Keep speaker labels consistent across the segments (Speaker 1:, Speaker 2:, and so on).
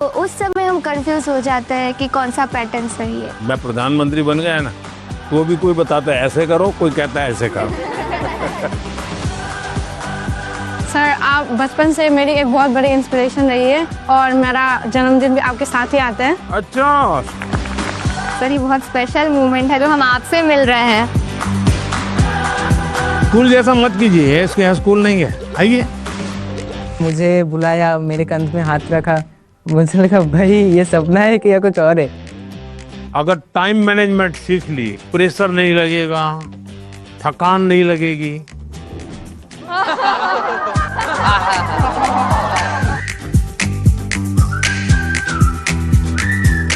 Speaker 1: तो उस समय हम कंफ्यूज हो जाते हैं कि कौन सा पैटर्न सही है।
Speaker 2: मैं प्रधानमंत्री बन गया ना, तो भी कोई बताता है ऐसे करो, कोई कहता है ऐसे करो।
Speaker 3: सर, आप बचपन से मेरी एक बहुत बड़ी इंस्पिरेशन रही है और मेरा जन्मदिन भी आपके साथ ही आता है।
Speaker 2: अच्छा
Speaker 1: सर, ये बहुत स्पेशल मोमेंट है जो हम आपसे मिल रहे हैं।
Speaker 2: स्कूल जैसा मत कीजिए, इसके यहाँ स्कूल नहीं है। आइए।
Speaker 4: मुझे बुलाया, मेरे कंध में हाथ रखा, मुझे लगा भाई ये सपना है कि या कुछ और है।
Speaker 2: अगर टाइम मैनेजमेंट सीख ली, प्रेशर नहीं लगेगा, थकान नहीं लगेगी।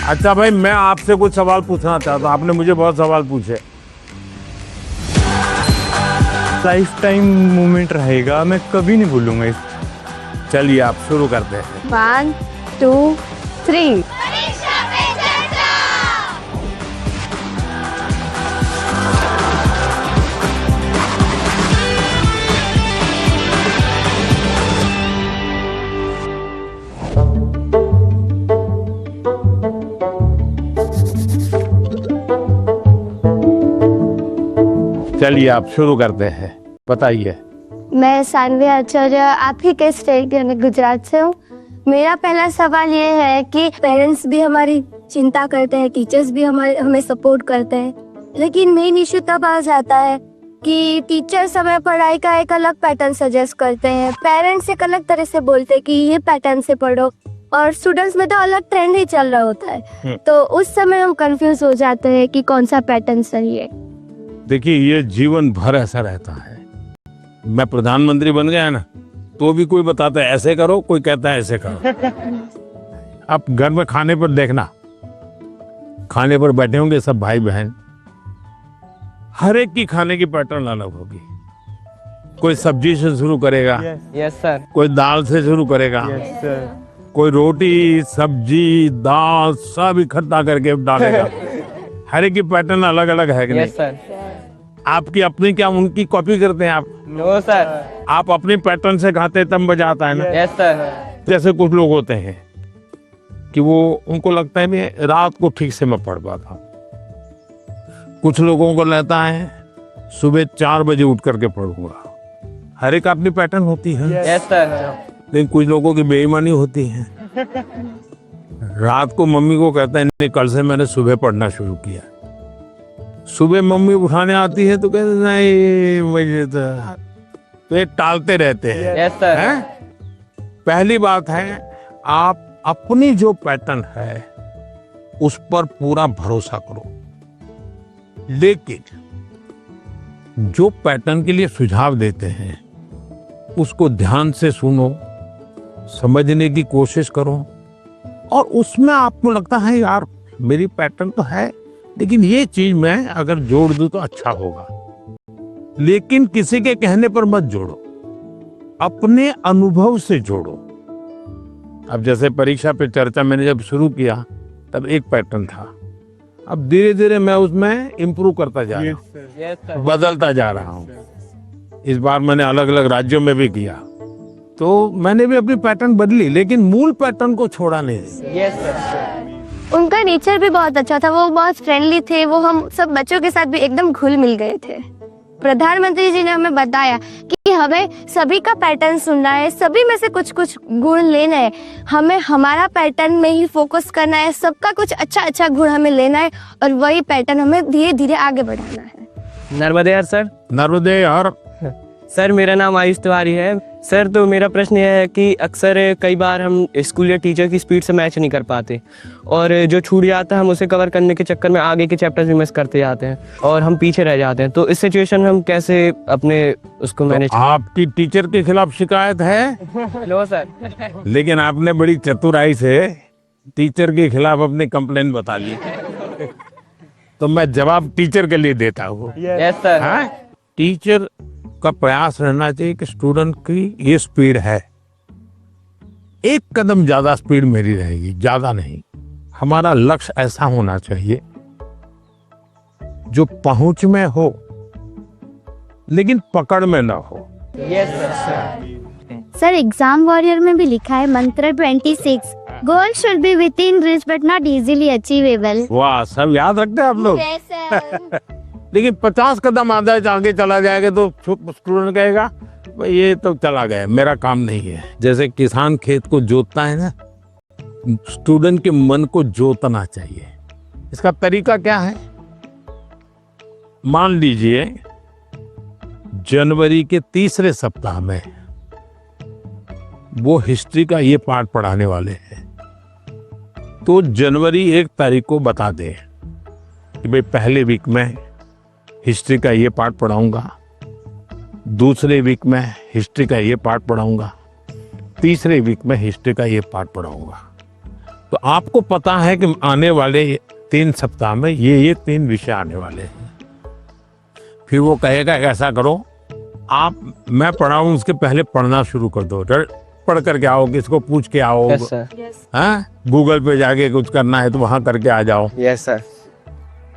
Speaker 2: अच्छा भाई, मैं आपसे कुछ सवाल पूछना चाहता हूँ। आपने मुझे बहुत सवाल पूछे।
Speaker 5: लाइफ टाइम मोमेंट रहेगा, मैं कभी नहीं भूलूंगा इस।
Speaker 2: चलिए आप शुरू करते हैं।
Speaker 1: 1 2 3।
Speaker 2: चलिए आप शुरू करते हैं, बताइए।
Speaker 1: मैं सानवी आचार्य आपकी के स्टेट यानी गुजरात से हूँ। मेरा पहला सवाल ये है कि पेरेंट्स भी हमारी चिंता करते हैं, टीचर्स भी हमें सपोर्ट करते हैं, लेकिन मेन इश्यू तब आ जाता है कि टीचर्स हमें पढ़ाई का एक अलग पैटर्न सजेस्ट करते हैं, पेरेंट्स एक अलग तरह से बोलते हैं कि ये पैटर्न से पढ़ो, और स्टूडेंट्स में तो अलग ट्रेंड ही चल रहा होता है। तो उस समय हम कंफ्यूज हो जाते हैं कि कौन सा पैटर्न सही है।
Speaker 2: देखिए, ये जीवन भर ऐसा रहता है। मैं प्रधानमंत्री बन गया ना, तो भी कोई बताता है ऐसे करो, कोई कहता है ऐसे करो। आप घर में खाने पर देखना, खाने पर बैठे होंगे सब भाई बहन, हर एक की खाने की पैटर्न अलग होगी। कोई सब्जी से शुरू करेगा,
Speaker 4: यस सर।
Speaker 2: कोई दाल से शुरू करेगा,
Speaker 5: यस सर।
Speaker 2: कोई रोटी सब्जी दाल सब इकट्ठा करके डालेगा। हर एक की पैटर्न अलग अलग है कि नहीं?
Speaker 4: Yes sir.
Speaker 2: आपकी अपनी क्या उनकी कॉपी करते हैं आप?
Speaker 4: No sir.
Speaker 2: आप अपनी पैटर्न से खाते हैं तब मजा आता है ना।
Speaker 4: Yes sir.
Speaker 2: जैसे कुछ लोग होते हैं कि वो उनको लगता है मैं रात को ठीक से मैं पढ़ पाता। कुछ लोगों को लगता है सुबह 4 बजे उठ करके पढ़ूंगा। हर एक अपनी पैटर्न होती है।
Speaker 4: Yes sir.
Speaker 2: लेकिन कुछ लोगों की बेईमानी होती है। रात को मम्मी को कहता है नहीं, कल से मैंने सुबह पढ़ना शुरू किया। सुबह मम्मी उठाने आती है तो कहते नहीं मुझे तो ये टालते रहते हैं।
Speaker 4: Yes sir.
Speaker 2: हैं? पहली बात है, आप अपनी जो पैटर्न है उस पर पूरा भरोसा करो, लेकिन जो पैटर्न के लिए सुझाव देते हैं उसको ध्यान से सुनो, समझने की कोशिश करो, और उसमें आपको लगता है यार मेरी पैटर्न तो है, लेकिन ये चीज मैं अगर जोड़ दूं तो अच्छा होगा। लेकिन किसी के कहने पर मत जोड़ो, अपने अनुभव से जोड़ो। अब जैसे परीक्षा पे चर्चा मैंने जब शुरू किया तब एक पैटर्न था, अब धीरे धीरे मैं उसमें इम्प्रूव करता जा रहा हूँ,
Speaker 4: यस सर।
Speaker 2: बदलता जा रहा हूँ। इस बार मैंने अलग अलग राज्यों में भी किया, तो मैंने भी अपनी पैटर्न बदली, लेकिन मूल पैटर्न को छोड़ा नहीं।
Speaker 4: Yes sir.
Speaker 1: उनका नेचर भी बहुत अच्छा था, वो बहुत फ्रेंडली थे, वो हम सब बच्चों के साथ भी एकदम घुल मिल गए थे। प्रधानमंत्री जी ने हमें बताया कि हमें सभी का पैटर्न सुनना है, सभी में से कुछ कुछ गुण लेना है, हमें हमारा पैटर्न में ही फोकस करना है, सबका कुछ अच्छा अच्छा गुण हमें लेना है, और वही पैटर्न हमें धीरे धीरे आगे बढ़ाना है।
Speaker 4: नर्मदे सर।
Speaker 2: नर्मदे। और
Speaker 4: सर, मेरा नाम आयुष तिवारी है। सर, तो मेरा प्रश्न यह है कि अक्सर कई बार हम स्कूल या टीचर की स्पीड से मैच नहीं कर पाते, और जो छूट जाता है हम उसे कवर करने के चक्कर में आगे के चैप्टर्स भी मिस करते जाते हैं और हम पीछे रह जाते हैं। तो इस सिचुएशन में हम कैसे अपने उसको मैनेज?
Speaker 2: आपकी टीचर के खिलाफ शिकायत है?
Speaker 4: लो सर।
Speaker 2: लेकिन आपने बड़ी चतुराई से टीचर के खिलाफ अपनी कंप्लेन बता ली, तो मैं जवाब टीचर के लिए देता हूँ।
Speaker 4: Yes sir.
Speaker 2: हाँ? टीचर का प्रयास रहना चाहिए कि स्टूडेंट की ये स्पीड है, एक कदम ज्यादा स्पीड मेरी रहेगी, ज्यादा नहीं। हमारा लक्ष्य ऐसा होना चाहिए जो पहुंच में हो लेकिन पकड़ में ना हो।
Speaker 4: Yes sir.
Speaker 1: Sir, exam warrior में भी लिखा है मंत्र 26, goal should be with in reach but not easily achievable.
Speaker 2: वाह, सब याद रखते हैं आप लोग। लेकिन 50 कदम आगे चला जाएगा तो स्टूडेंट कहेगा भाई ये तो चला गया, मेरा काम नहीं है। जैसे किसान खेत को जोतता है ना, स्टूडेंट के मन को जोतना चाहिए। इसका तरीका क्या है? मान लीजिए जनवरी के तीसरे सप्ताह में वो हिस्ट्री का ये पाठ पढ़ाने वाले हैं, तो जनवरी 1 तारीख को बता दे कि भाई पहले वीक में हिस्ट्री का ये पाठ पढ़ाऊंगा, दूसरे वीक में हिस्ट्री का ये पाठ पढ़ाऊंगा, तीसरे वीक में हिस्ट्री का ये पाठ पढ़ाऊंगा। तो आपको पता है कि आने वाले 3 सप्ताह में ये 3 विषय आने वाले हैं। फिर वो कहेगा ऐसा करो, आप मैं पढ़ाऊं उसके पहले पढ़ना शुरू कर दो, पढ़ करके आओ, किसको पूछ के आओ।
Speaker 4: Yes sir.
Speaker 2: हाँ, गूगल पे जाके कुछ करना है तो वहां करके आ जाओ।
Speaker 4: Yes sir.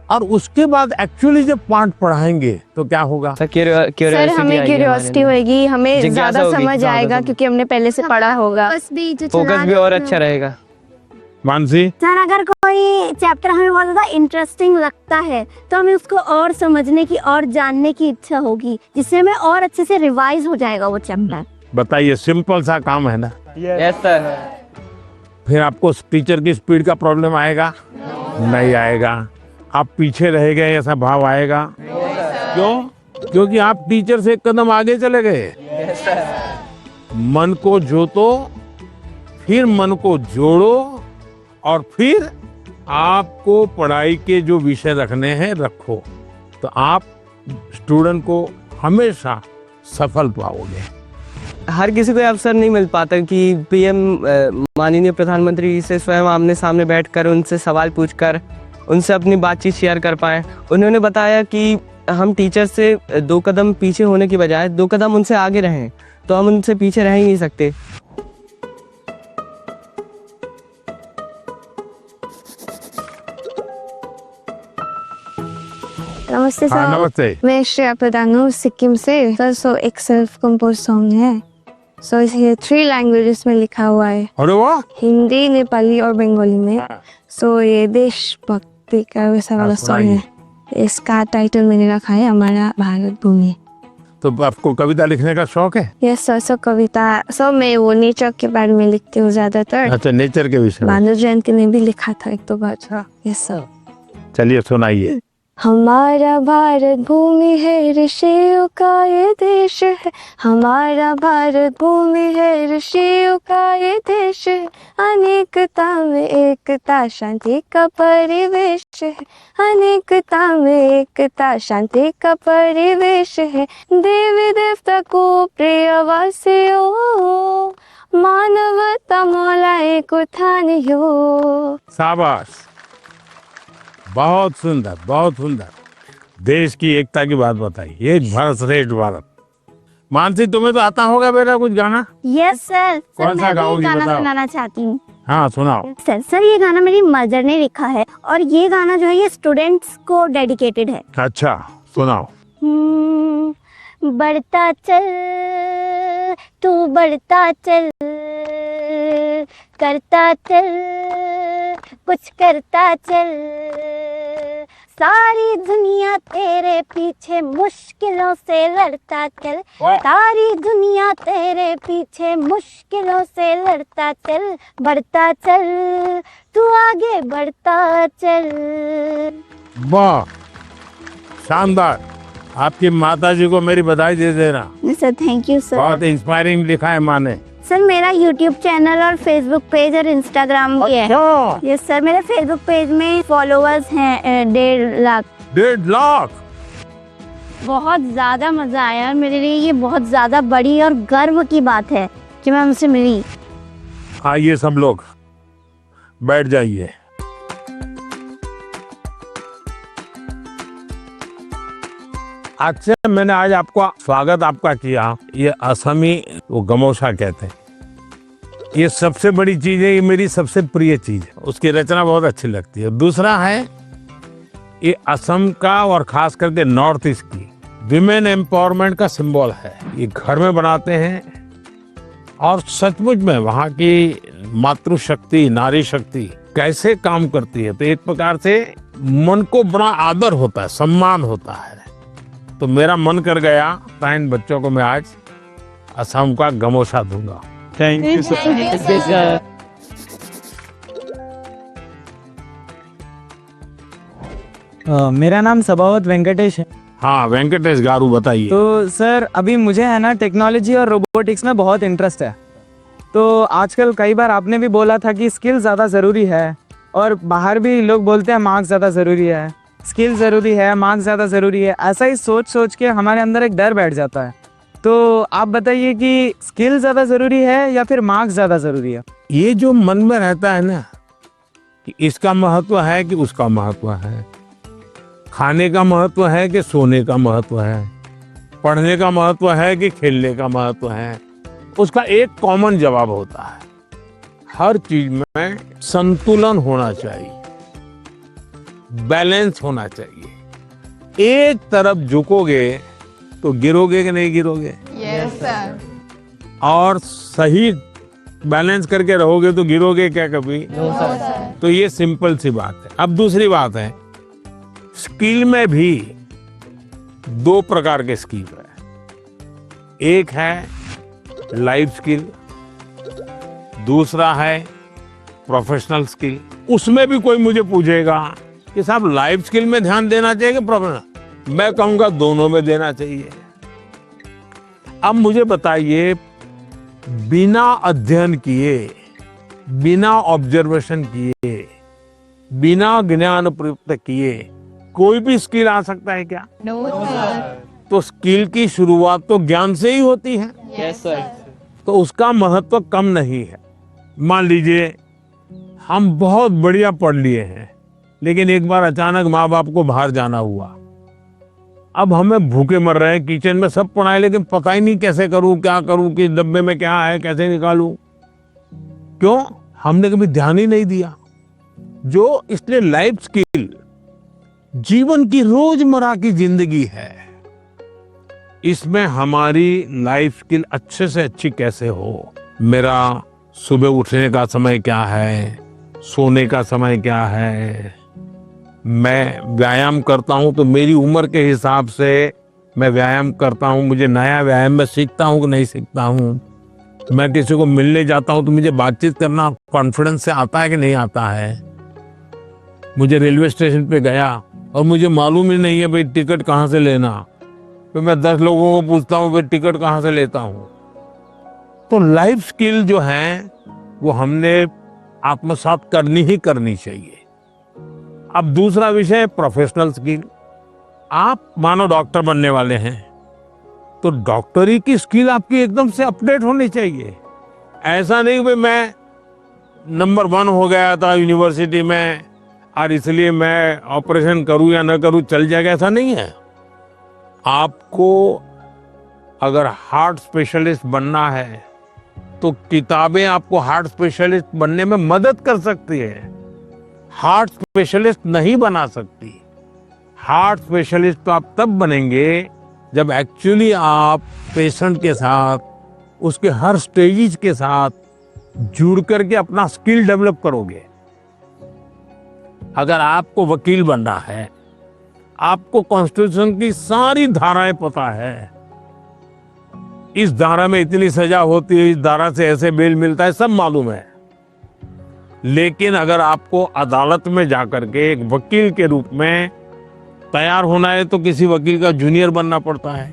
Speaker 2: और उसके बाद एक्चुअली जब पाठ पढ़ाएंगे तो क्या होगा?
Speaker 3: सर हमें क्यूरियोसिटी होगी, हमें ज्यादा समझ आएगा क्योंकि हमने पहले से पढ़ा होगा।
Speaker 4: फोकस भी और अच्छा रहेगा।
Speaker 2: मानसी
Speaker 1: सर अगर कोई चैप्टर हमें बहुत ज्यादा इंटरेस्टिंग लगता है तो हमें उसको और समझने की और जानने की इच्छा होगी, जिससे हमें और अच्छे से रिवाइज हो जाएगा वो चैप्टर।
Speaker 2: बताइए, सिंपल सा काम है ना।
Speaker 4: Yes sir.
Speaker 2: फिर आपको टीचर की स्पीड का प्रॉब्लम आएगा? नहीं आएगा। आप पीछे रह गए ऐसा भाव आएगा? क्यों? क्योंकि आप टीचर से 1 कदम आगे चले गए। मन को जोतो, फिर मन को जोड़ो, और फिर आपको पढ़ाई के जो विषय रखने हैं रखो, तो आप स्टूडेंट को हमेशा सफल पाओगे।
Speaker 4: हर किसी को अवसर नहीं मिल पाता कि पीएम माननीय प्रधानमंत्री से स्वयं आमने सामने बैठकर उनसे सवाल पूछकर उनसे अपनी बातचीत शेयर कर पाए। उन्होंने बताया कि हम टीचर से 2 कदम पीछे होने की बजाय 2 कदम उनसे आगे रहें, तो हम उनसे पीछे रह ही नहीं सकते।
Speaker 3: नमस्ते
Speaker 2: हाँ,
Speaker 3: सर।
Speaker 2: नमस्ते।
Speaker 3: मैं श्रेया प्रधान हूँ सिक्किम से सर। सो एक सेल्फ कंपोज सॉन्ग है। सो ये 3 लैंग्वेजेस में लिखा हुआ है,
Speaker 2: अरे वाह,
Speaker 3: हिंदी, नेपाली और बंगाली में। सो ये देशभक्ति का वैसा वाला सॉन्ग है। इसका टाइटल मैंने रखा है हमारा भारत भूमि।
Speaker 2: तो आपको कविता लिखने का शौक है?
Speaker 3: Yes sir. सो कविता सब मैं वो नेचर के बारे में लिखती हूँ ज्यादातर।
Speaker 2: अच्छा, नेचर के विषय में।
Speaker 3: भानु जयंती ने भी लिखा था 1-2 बार। Yes sir.
Speaker 2: चलिए सुनाइए।
Speaker 3: हमारा भारत भूमि है, ऋषियों का ये देश है। हमारा भारत भूमि है, ऋषियों का ये देश है। अनेकता में एकता, शांति का परिवेश है। अनेकता में एकता, शांति का परिवेश है। देवी देवता को प्रिय वासियों, मानवता मौलाए को ठानियो।
Speaker 2: शाबाश, बहुत सुंदर, बहुत सुंदर। देश की एकता की बात बताई। ये भारत श्रेष्ठ भारत। मानसी, तुम्हें तो आता होगा बेटा कुछ गाना?
Speaker 1: Yes sir.
Speaker 2: कौन सा
Speaker 1: मैं भी
Speaker 2: गाओगी
Speaker 1: गाना
Speaker 2: बताओ?
Speaker 1: सुनाना चाहती हूँ।
Speaker 2: हाँ सुनाओ।
Speaker 1: सर ये गाना मेरी मदर ने लिखा है और ये गाना जो है ये स्टूडेंट्स को डेडिकेटेड है।
Speaker 2: अच्छा सुनाओ।
Speaker 1: बढ़ता चल तू बढ़ता चल, करता चल कुछ करता चल, सारी दुनिया तेरे पीछे मुश्किलों से लड़ता चल। सारी दुनिया तेरे पीछे मुश्किलों से लड़ता चल। बढ़ता चल तू आगे बढ़ता चल।
Speaker 2: वाह, शानदार। आपकी माताजी को मेरी बधाई दे देना।
Speaker 1: Sir thank you sir.
Speaker 2: बहुत इंस्पायरिंग लिखा है माँ ने।
Speaker 1: सर मेरा यूट्यूब चैनल और फेसबुक पेज और इंस्टाग्राम भी है। Yes sir. मेरे फेसबुक पेज में फॉलोअर्स हैं 1.5 लाख।
Speaker 2: 1.5 लाख?
Speaker 1: बहुत ज्यादा मजा आया। मेरे लिए ये बहुत ज्यादा बड़ी और गर्व की बात है कि मैं उनसे मिली।
Speaker 2: आइए सब लोग बैठ जाइए। अच्छा, मैंने आज आपका स्वागत आपका किया। ये असमी वो गमोशा कहते हैं। ये सबसे बड़ी चीज है, ये मेरी सबसे प्रिय चीज है। उसकी रचना बहुत अच्छी लगती है। दूसरा है ये असम का और खास करके नॉर्थ ईस्ट की विमेन एम्पावरमेंट का सिंबल है। ये घर में बनाते हैं, और सचमुच में वहाँ की मातृशक्ति, नारी शक्ति कैसे काम करती है, तो एक प्रकार से मन को बड़ा आदर होता है, सम्मान होता है। तो मेरा मन कर गया था इन बच्चों को मैं आज असम का गमोसा दूंगा।
Speaker 5: Thank you sir.
Speaker 6: मेरा नाम सभावत वेंकटेश है।
Speaker 2: हाँ वेंकटेश गारू, बताइए।
Speaker 6: तो सर अभी मुझे है ना टेक्नोलॉजी और रोबोटिक्स में बहुत इंटरेस्ट है। तो आजकल कई बार आपने भी बोला था कि स्किल ज़्यादा ज़रूरी है, और बाहर भी लोग बोलते हैं मार्क्स ज़्यादा ज़रूरी है, स्किल ज़रूरी है, मार्क्स ज़्यादा ज़रूरी है। ऐसा ही सोच सोच के हमारे अंदर एक डर बैठ जाता है। तो आप बताइए कि स्किल ज़्यादा ज़रूरी है या फिर मार्क्स ज़्यादा ज़रूरी है?
Speaker 2: ये जो मन में रहता है ना कि इसका महत्व है कि उसका महत्व है, खाने का महत्व है कि सोने का महत्व है, पढ़ने का महत्व है कि खेलने का महत्व है, उसका एक कॉमन जवाब होता है, हर चीज में संतुलन होना चाहिए, बैलेंस होना चाहिए। एक तरफ झुकोगे तो गिरोगे कि नहीं गिरोगे?
Speaker 7: Yes sir.
Speaker 2: और सही बैलेंस करके रहोगे तो गिरोगे क्या कभी?
Speaker 7: No sir.
Speaker 2: तो ये सिंपल सी बात है। अब दूसरी बात है, स्किल में भी दो प्रकार के स्किल है। एक है लाइफ स्किल, दूसरा है प्रोफेशनल स्किल। उसमें भी कोई मुझे पूछेगा कि साहब लाइफ स्किल में ध्यान देना चाहिए कि प्रोफेशनल, मैं कहूंगा दोनों में देना चाहिए। अब मुझे बताइए, बिना अध्ययन किए, बिना ऑब्जर्वेशन किए, बिना ज्ञान प्रयुक्त किए कोई भी स्किल आ सकता है क्या?
Speaker 7: No sir.
Speaker 2: तो स्किल की शुरुआत तो ज्ञान से ही होती है।
Speaker 7: Yes sir.
Speaker 2: तो उसका महत्व कम नहीं है। मान लीजिए हम बहुत बढ़िया पढ़ लिए हैं, लेकिन एक बार अचानक माँ बाप को बाहर जाना हुआ, अब हमें भूखे मर रहे हैं, किचन में सब पढ़ाए लेकिन पता ही नहीं कैसे करूं, क्या करूं, कि डब्बे में क्या है, कैसे निकालूं। क्यों? हमने कभी ध्यान ही नहीं दिया। जो इसलिए लाइफ स्किल जीवन की रोजमर्रा की जिंदगी है, इसमें हमारी लाइफ स्किल अच्छे से अच्छी कैसे हो। मेरा सुबह उठने का समय क्या है, सोने का समय क्या है, मैं व्यायाम करता हूं तो मेरी उम्र के हिसाब से मैं व्यायाम करता हूं, मुझे नया व्यायाम में सीखता हूं कि नहीं सीखता हूं। मैं किसी को मिलने जाता हूं तो मुझे बातचीत करना कॉन्फिडेंस से आता है कि नहीं आता है। मुझे रेलवे स्टेशन पे गया और मुझे मालूम ही नहीं है भाई टिकट कहाँ से लेना, तो मैं 10 लोगों को पूछता हूँ भाई टिकट कहाँ से लेता हूँ। तो लाइफ स्किल जो है वो हमने आत्मसात करनी ही करनी चाहिए। अब दूसरा विषय प्रोफेशनल स्किल। आप मानो डॉक्टर बनने वाले हैं, तो डॉक्टरी की स्किल आपकी एकदम से अपडेट होनी चाहिए। ऐसा नहीं कि मैं नंबर 1 हो गया था यूनिवर्सिटी में और इसलिए मैं ऑपरेशन करूं या ना करूं चल जाएगा, ऐसा नहीं है। आपको अगर हार्ट स्पेशलिस्ट बनना है तो किताबें आपको हार्ट स्पेशलिस्ट बनने में मदद कर सकती है, हार्ट स्पेशलिस्ट नहीं बना सकती। हार्ट स्पेशलिस्ट तो आप तब बनेंगे जब एक्चुअली आप पेशेंट के साथ, उसके हर स्टेज के साथ जुड़ करके अपना स्किल डेवलप करोगे। अगर आपको वकील बनना है, आपको कॉन्स्टिट्यूशन की सारी धाराएं पता है, इस धारा में इतनी सजा होती है, इस धारा से ऐसे बेल मिलता है, सब मालूम है। लेकिन अगर आपको अदालत में जाकर के एक वकील के रूप में तैयार होना है तो किसी वकील का जूनियर बनना पड़ता है,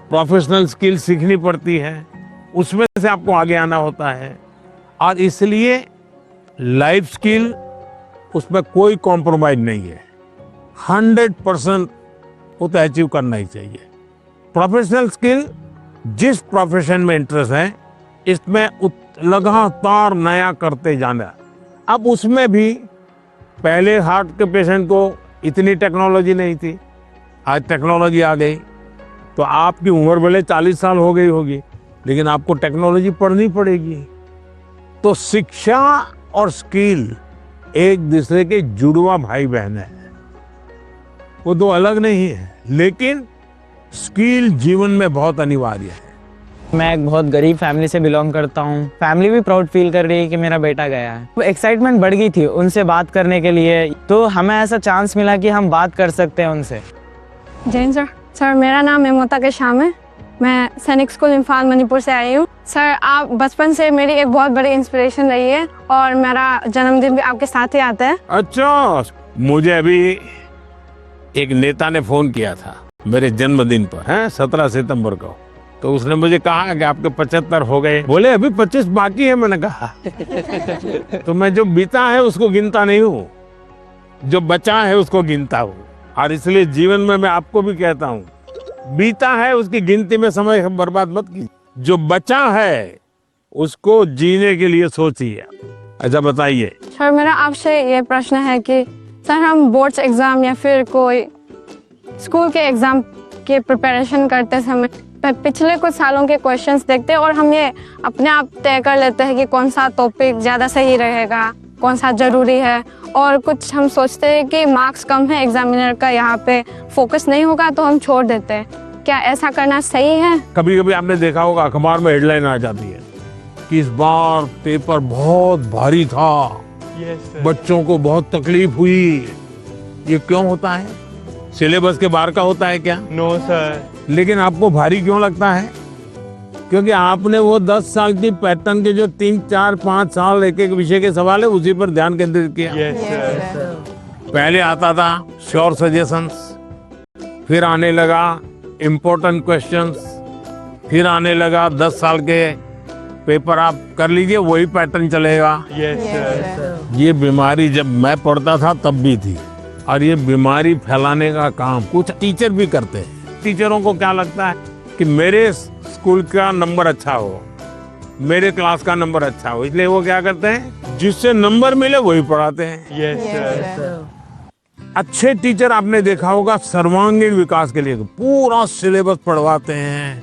Speaker 2: प्रोफेशनल स्किल सीखनी पड़ती है, उसमें से आपको आगे आना होता है। और इसलिए लाइफ स्किल, उसमें कोई कॉम्प्रोमाइज नहीं है, 100% वो तो अचीव करना ही चाहिए। प्रोफेशनल स्किल, जिस प्रोफेशन में इंटरेस्ट है इसमें लगातार नया करते जाना। अब उसमें भी पहले हार्ट के पेशेंट को इतनी टेक्नोलॉजी नहीं थी, आज टेक्नोलॉजी आ गई, तो आपकी उम्र भले 40 साल हो गई होगी, लेकिन आपको टेक्नोलॉजी पढ़नी पड़ेगी। तो शिक्षा और स्किल एक दूसरे के जुड़वा भाई बहन है, वो दो अलग नहीं है, लेकिन स्किल जीवन में बहुत अनिवार्य है।
Speaker 6: मैं एक बहुत गरीब फैमिली से बिलोंग करता हूँ। फैमिली भी प्राउड फील कर रही है कि मेरा बेटा गया है। वो एक्साइटमेंट बढ़ गई थी उनसे बात करने के लिए, तो हमें ऐसा चांस मिला कि हम बात कर सकते हैं उनसे।
Speaker 3: जैन सर। सर मेरा नाम मेमोता के शाम है, मैं सैनिक स्कूल इम्फाल मणिपुर से आई हूँ। सर आप बचपन से मेरी एक बहुत बड़ी इंस्पिरेशन रही है और मेरा जन्मदिन भी आपके साथ ही आता है।
Speaker 2: अच्छा, मुझे अभी एक नेता ने फोन किया था मेरे जन्मदिन पर, है 17 सितंबर को। तो उसने मुझे कहा कि आपके 75 हो गए, बोले अभी 25 बाकी है। मैंने कहा तो मैं जो बीता है उसको गिनता नहीं हूँ, जो बचा है उसको गिनता हूँ। और इसलिए जीवन में मैं आपको भी कहता हूँ, बीता है उसकी गिनती में समय बर्बाद मत कीजिए, जो बचा है उसको जीने के लिए सोचिए। अच्छा बताइए।
Speaker 3: सर मेरा आपसे ये प्रश्न है कि सर हम बोर्ड्स एग्जाम या फिर कोई स्कूल के एग्जाम के प्रिपरेशन करते समय पिछले कुछ सालों के क्वेश्चंस देखते हैं और हम ये अपने आप तय कर लेते हैं कि कौन सा टॉपिक ज़्यादा सही रहेगा, कौन सा ज़रूरी है, और कुछ हम सोचते हैं कि मार्क्स कम है एग्जामिनर का, यहाँ पे फोकस नहीं होगा तो हम छोड़ देते हैं। क्या ऐसा करना सही है?
Speaker 2: कभी कभी आपने देखा होगा अखबार में हेडलाइन आ जाती है कि इस बार पेपर बहुत भारी था, बच्चों को बहुत तकलीफ हुई। ये क्यों होता है? सिलेबस के बाहर का होता है क्या?
Speaker 5: No sir.
Speaker 2: लेकिन आपको भारी क्यों लगता है? क्योंकि आपने वो 10 साल की पैटर्न के जो 3, 4, 5 साल एक एक विषय के सवाल है उसी पर ध्यान केंद्रित किया। पहले आता था श्योर सजेशंस, फिर आने लगा इम्पोर्टेंट क्वेश्चंस, फिर आने लगा 10 साल के पेपर आप कर लीजिए, वही पैटर्न चलेगा। ये बीमारी जब मैं पढ़ता था तब भी थी, और ये बीमारी फैलाने का काम कुछ टीचर भी करते हैं। टीचरों को क्या लगता है कि मेरे स्कूल का नंबर अच्छा हो, मेरे क्लास का नंबर अच्छा हो, इसलिए वो क्या करते हैं, जिससे नंबर मिले वही पढ़ाते हैं। अच्छे टीचर आपने देखा होगा सर्वांगीण विकास के लिए पूरा सिलेबस पढ़वाते हैं,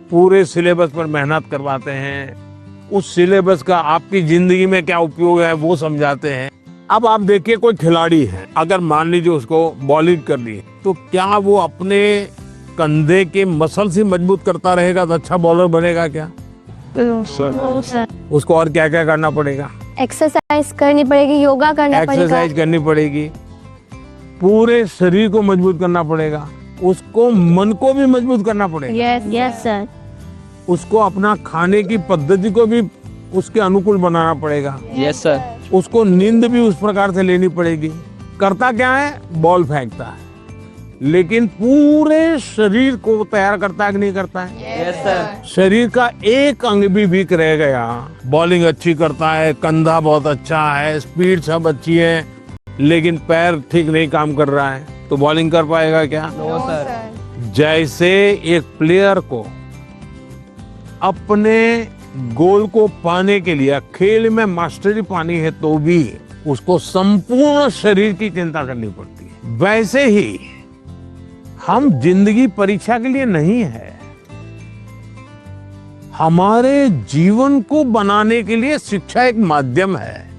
Speaker 2: पूरे सिलेबस पर मेहनत करवाते हैं, उस सिलेबस का आपकी जिंदगी में क्या उपयोग है वो समझाते हैं। अब आप देखिए कोई खिलाड़ी है, अगर मान लीजिए उसको बॉलिंग करनी है, तो क्या वो अपने कंधे के मसल से मजबूत करता रहेगा तो अच्छा बॉलर बनेगा क्या? उसको और क्या क्या करना पड़ेगा?
Speaker 1: एक्सरसाइज करनी पड़ेगी, योगा करना पड़ेगा,
Speaker 2: एक्सरसाइज करनी पड़ेगी, पूरे शरीर को मजबूत करना पड़ेगा, उसको मन को भी मजबूत करना पड़ेगा।
Speaker 1: Yes sir.
Speaker 2: उसको अपना खाने की पद्धति को भी उसके अनुकूल बनाना पड़ेगा।
Speaker 4: Yes sir.
Speaker 2: उसको नींद भी उस प्रकार से लेनी पड़ेगी। करता क्या है? बॉल फेंकता है, लेकिन पूरे शरीर को तैयार करता है कि नहीं करता है?
Speaker 4: Yes sir.
Speaker 2: शरीर का एक अंग भी वीक रह गया, बॉलिंग अच्छी करता है, कंधा बहुत अच्छा है, स्पीड सब अच्छी है, लेकिन पैर ठीक नहीं काम कर रहा है, तो बॉलिंग कर पाएगा क्या?
Speaker 4: No sir.
Speaker 2: जैसे एक प्लेयर को अपने गोल को पाने के लिए खेल में मास्टरी पानी है तो भी उसको संपूर्ण शरीर की चिंता करनी पड़ती है। वैसे ही हम जिंदगी परीक्षा के लिए नहीं है, हमारे जीवन को बनाने के लिए शिक्षा एक माध्यम है।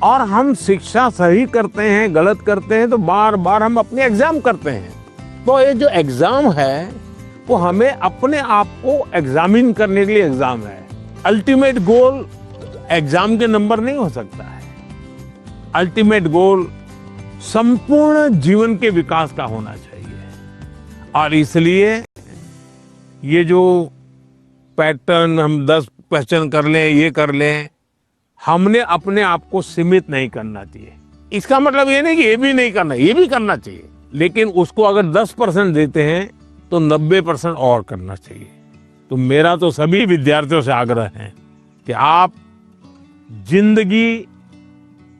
Speaker 2: और हम शिक्षा सही करते हैं, गलत करते हैं तो बार बार हम अपने एग्जाम करते हैं। तो ये जो एग्जाम है वो हमें अपने आप को एग्जामिन करने के लिए एग्जाम है। अल्टीमेट गोल एग्जाम के नंबर नहीं हो सकता है। अल्टीमेट गोल संपूर्ण जीवन के विकास का होना चाहिए। और इसलिए ये जो पैटर्न हम 10 क्वेश्चन कर लें, ये कर लें, हमने अपने आप को सीमित नहीं करना चाहिए। इसका मतलब ये नहीं कि ये भी नहीं करना, ये भी करना चाहिए, लेकिन उसको अगर 10% देते हैं तो 90% और करना चाहिए। तो मेरा तो सभी विद्यार्थियों से आग्रह है कि आप जिंदगी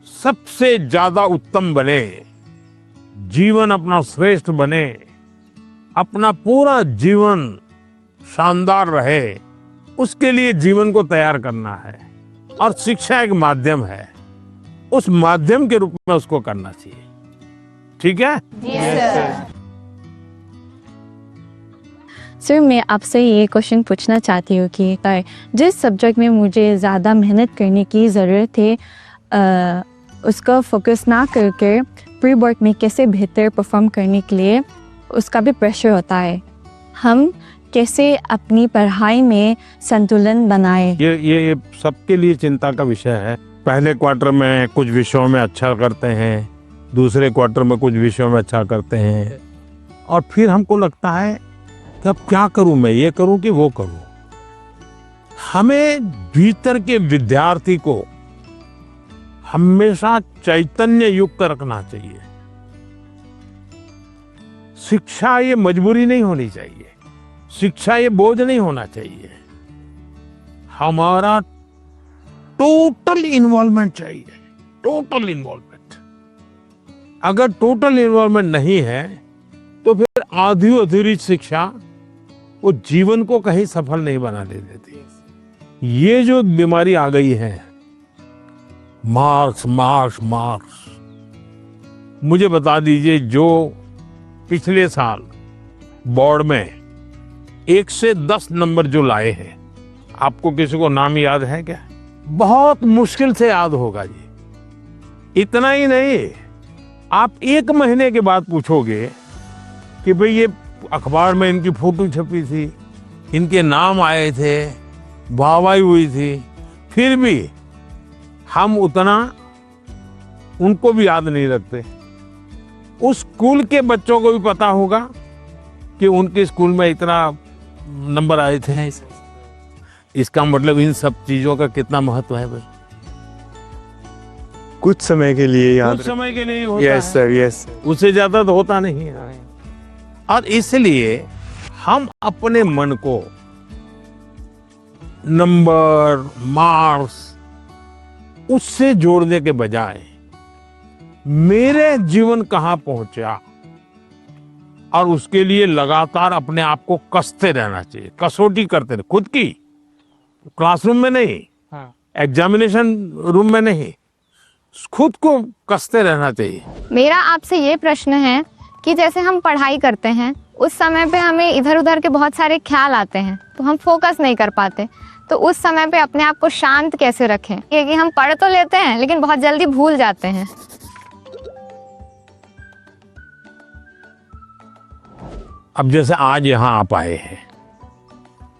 Speaker 2: सबसे ज्यादा उत्तम बने, जीवन अपना श्रेष्ठ बने, अपना पूरा जीवन शानदार रहे, उसके लिए जीवन को तैयार करना है। और शिक्षा एक माध्यम है, उस माध्यम के रूप में उसको करना चाहिए। ठीक है?
Speaker 8: सर मैं आपसे ये क्वेश्चन पूछना चाहती हूँ कि जिस सब्जेक्ट में मुझे ज़्यादा मेहनत करने की ज़रूरत है उसका फोकस ना करके प्री बोर्ड में कैसे बेहतर परफॉर्म करने के लिए उसका भी प्रेशर होता है। हम कैसे अपनी पढ़ाई में संतुलन बनाए।
Speaker 2: ये सबके लिए चिंता का विषय है। पहले क्वार्टर में कुछ विषयों में अच्छा करते हैं, दूसरे क्वार्टर में कुछ विषयों में अच्छा करते हैं, और फिर हमको लगता है कि अब क्या करूं, मैं ये करूं कि वो करूं। हमें भीतर के विद्यार्थी को हमेशा चैतन्य युक्त रखना चाहिए। शिक्षा ये मजबूरी नहीं होनी चाहिए, शिक्षा ये बोझ नहीं होना चाहिए। हमारा टोटल इन्वॉल्वमेंट चाहिए, टोटल इन्वॉल्वमेंट। अगर टोटल इन्वॉल्वमेंट नहीं है तो फिर आधी अधूरी शिक्षा वो जीवन को कहीं सफल नहीं बनाने देती। ये जो बीमारी आ गई है, मार्क्स मार्क्स मार्क्स, मुझे बता दीजिए, जो पिछले साल बोर्ड में 1 से 10 नंबर जो लाए हैं, आपको किसी को नाम याद है क्या? बहुत मुश्किल से याद होगा जी। इतना ही नहीं, आप 1 महीने के बाद पूछोगे कि भाई ये अखबार में इनकी फोटो छपी थी, इनके नाम आए थे, वाहवाही हुई थी, फिर भी हम उतना उनको भी याद नहीं रखते। उस स्कूल के बच्चों को भी पता होगा कि उनके स्कूल में इतना नंबर आए थे। इसका मतलब इन सब चीजों का कितना महत्व है भाई।
Speaker 5: कुछ समय के लिए याद,
Speaker 2: कुछ समय के लिए होता
Speaker 5: यस
Speaker 2: है,
Speaker 5: सर, यस।
Speaker 2: उससे ज्यादा तो होता नहीं है। और इसलिए हम अपने मन को नंबर, मार्क्स, उससे जोड़ने के बजाय मेरे जीवन कहां पहुंचा, और उसके लिए लगातार अपने आप को कसते रहना चाहिए, कसौटी करते रहे खुद की। क्लासरूम में नहीं, एग्जामिनेशन रूम में नहीं, खुद को कसते रहना चाहिए।
Speaker 7: मेरा आपसे ये प्रश्न है कि जैसे हम पढ़ाई करते हैं उस समय पे हमें इधर उधर के बहुत सारे ख्याल आते हैं, तो हम फोकस नहीं कर पाते, तो उस समय पे अपने आप को शांत कैसे रखें? क्योंकि हम पढ़ तो लेते हैं लेकिन बहुत जल्दी भूल जाते हैं।
Speaker 2: अब जैसे आज यहाँ आप आए हैं,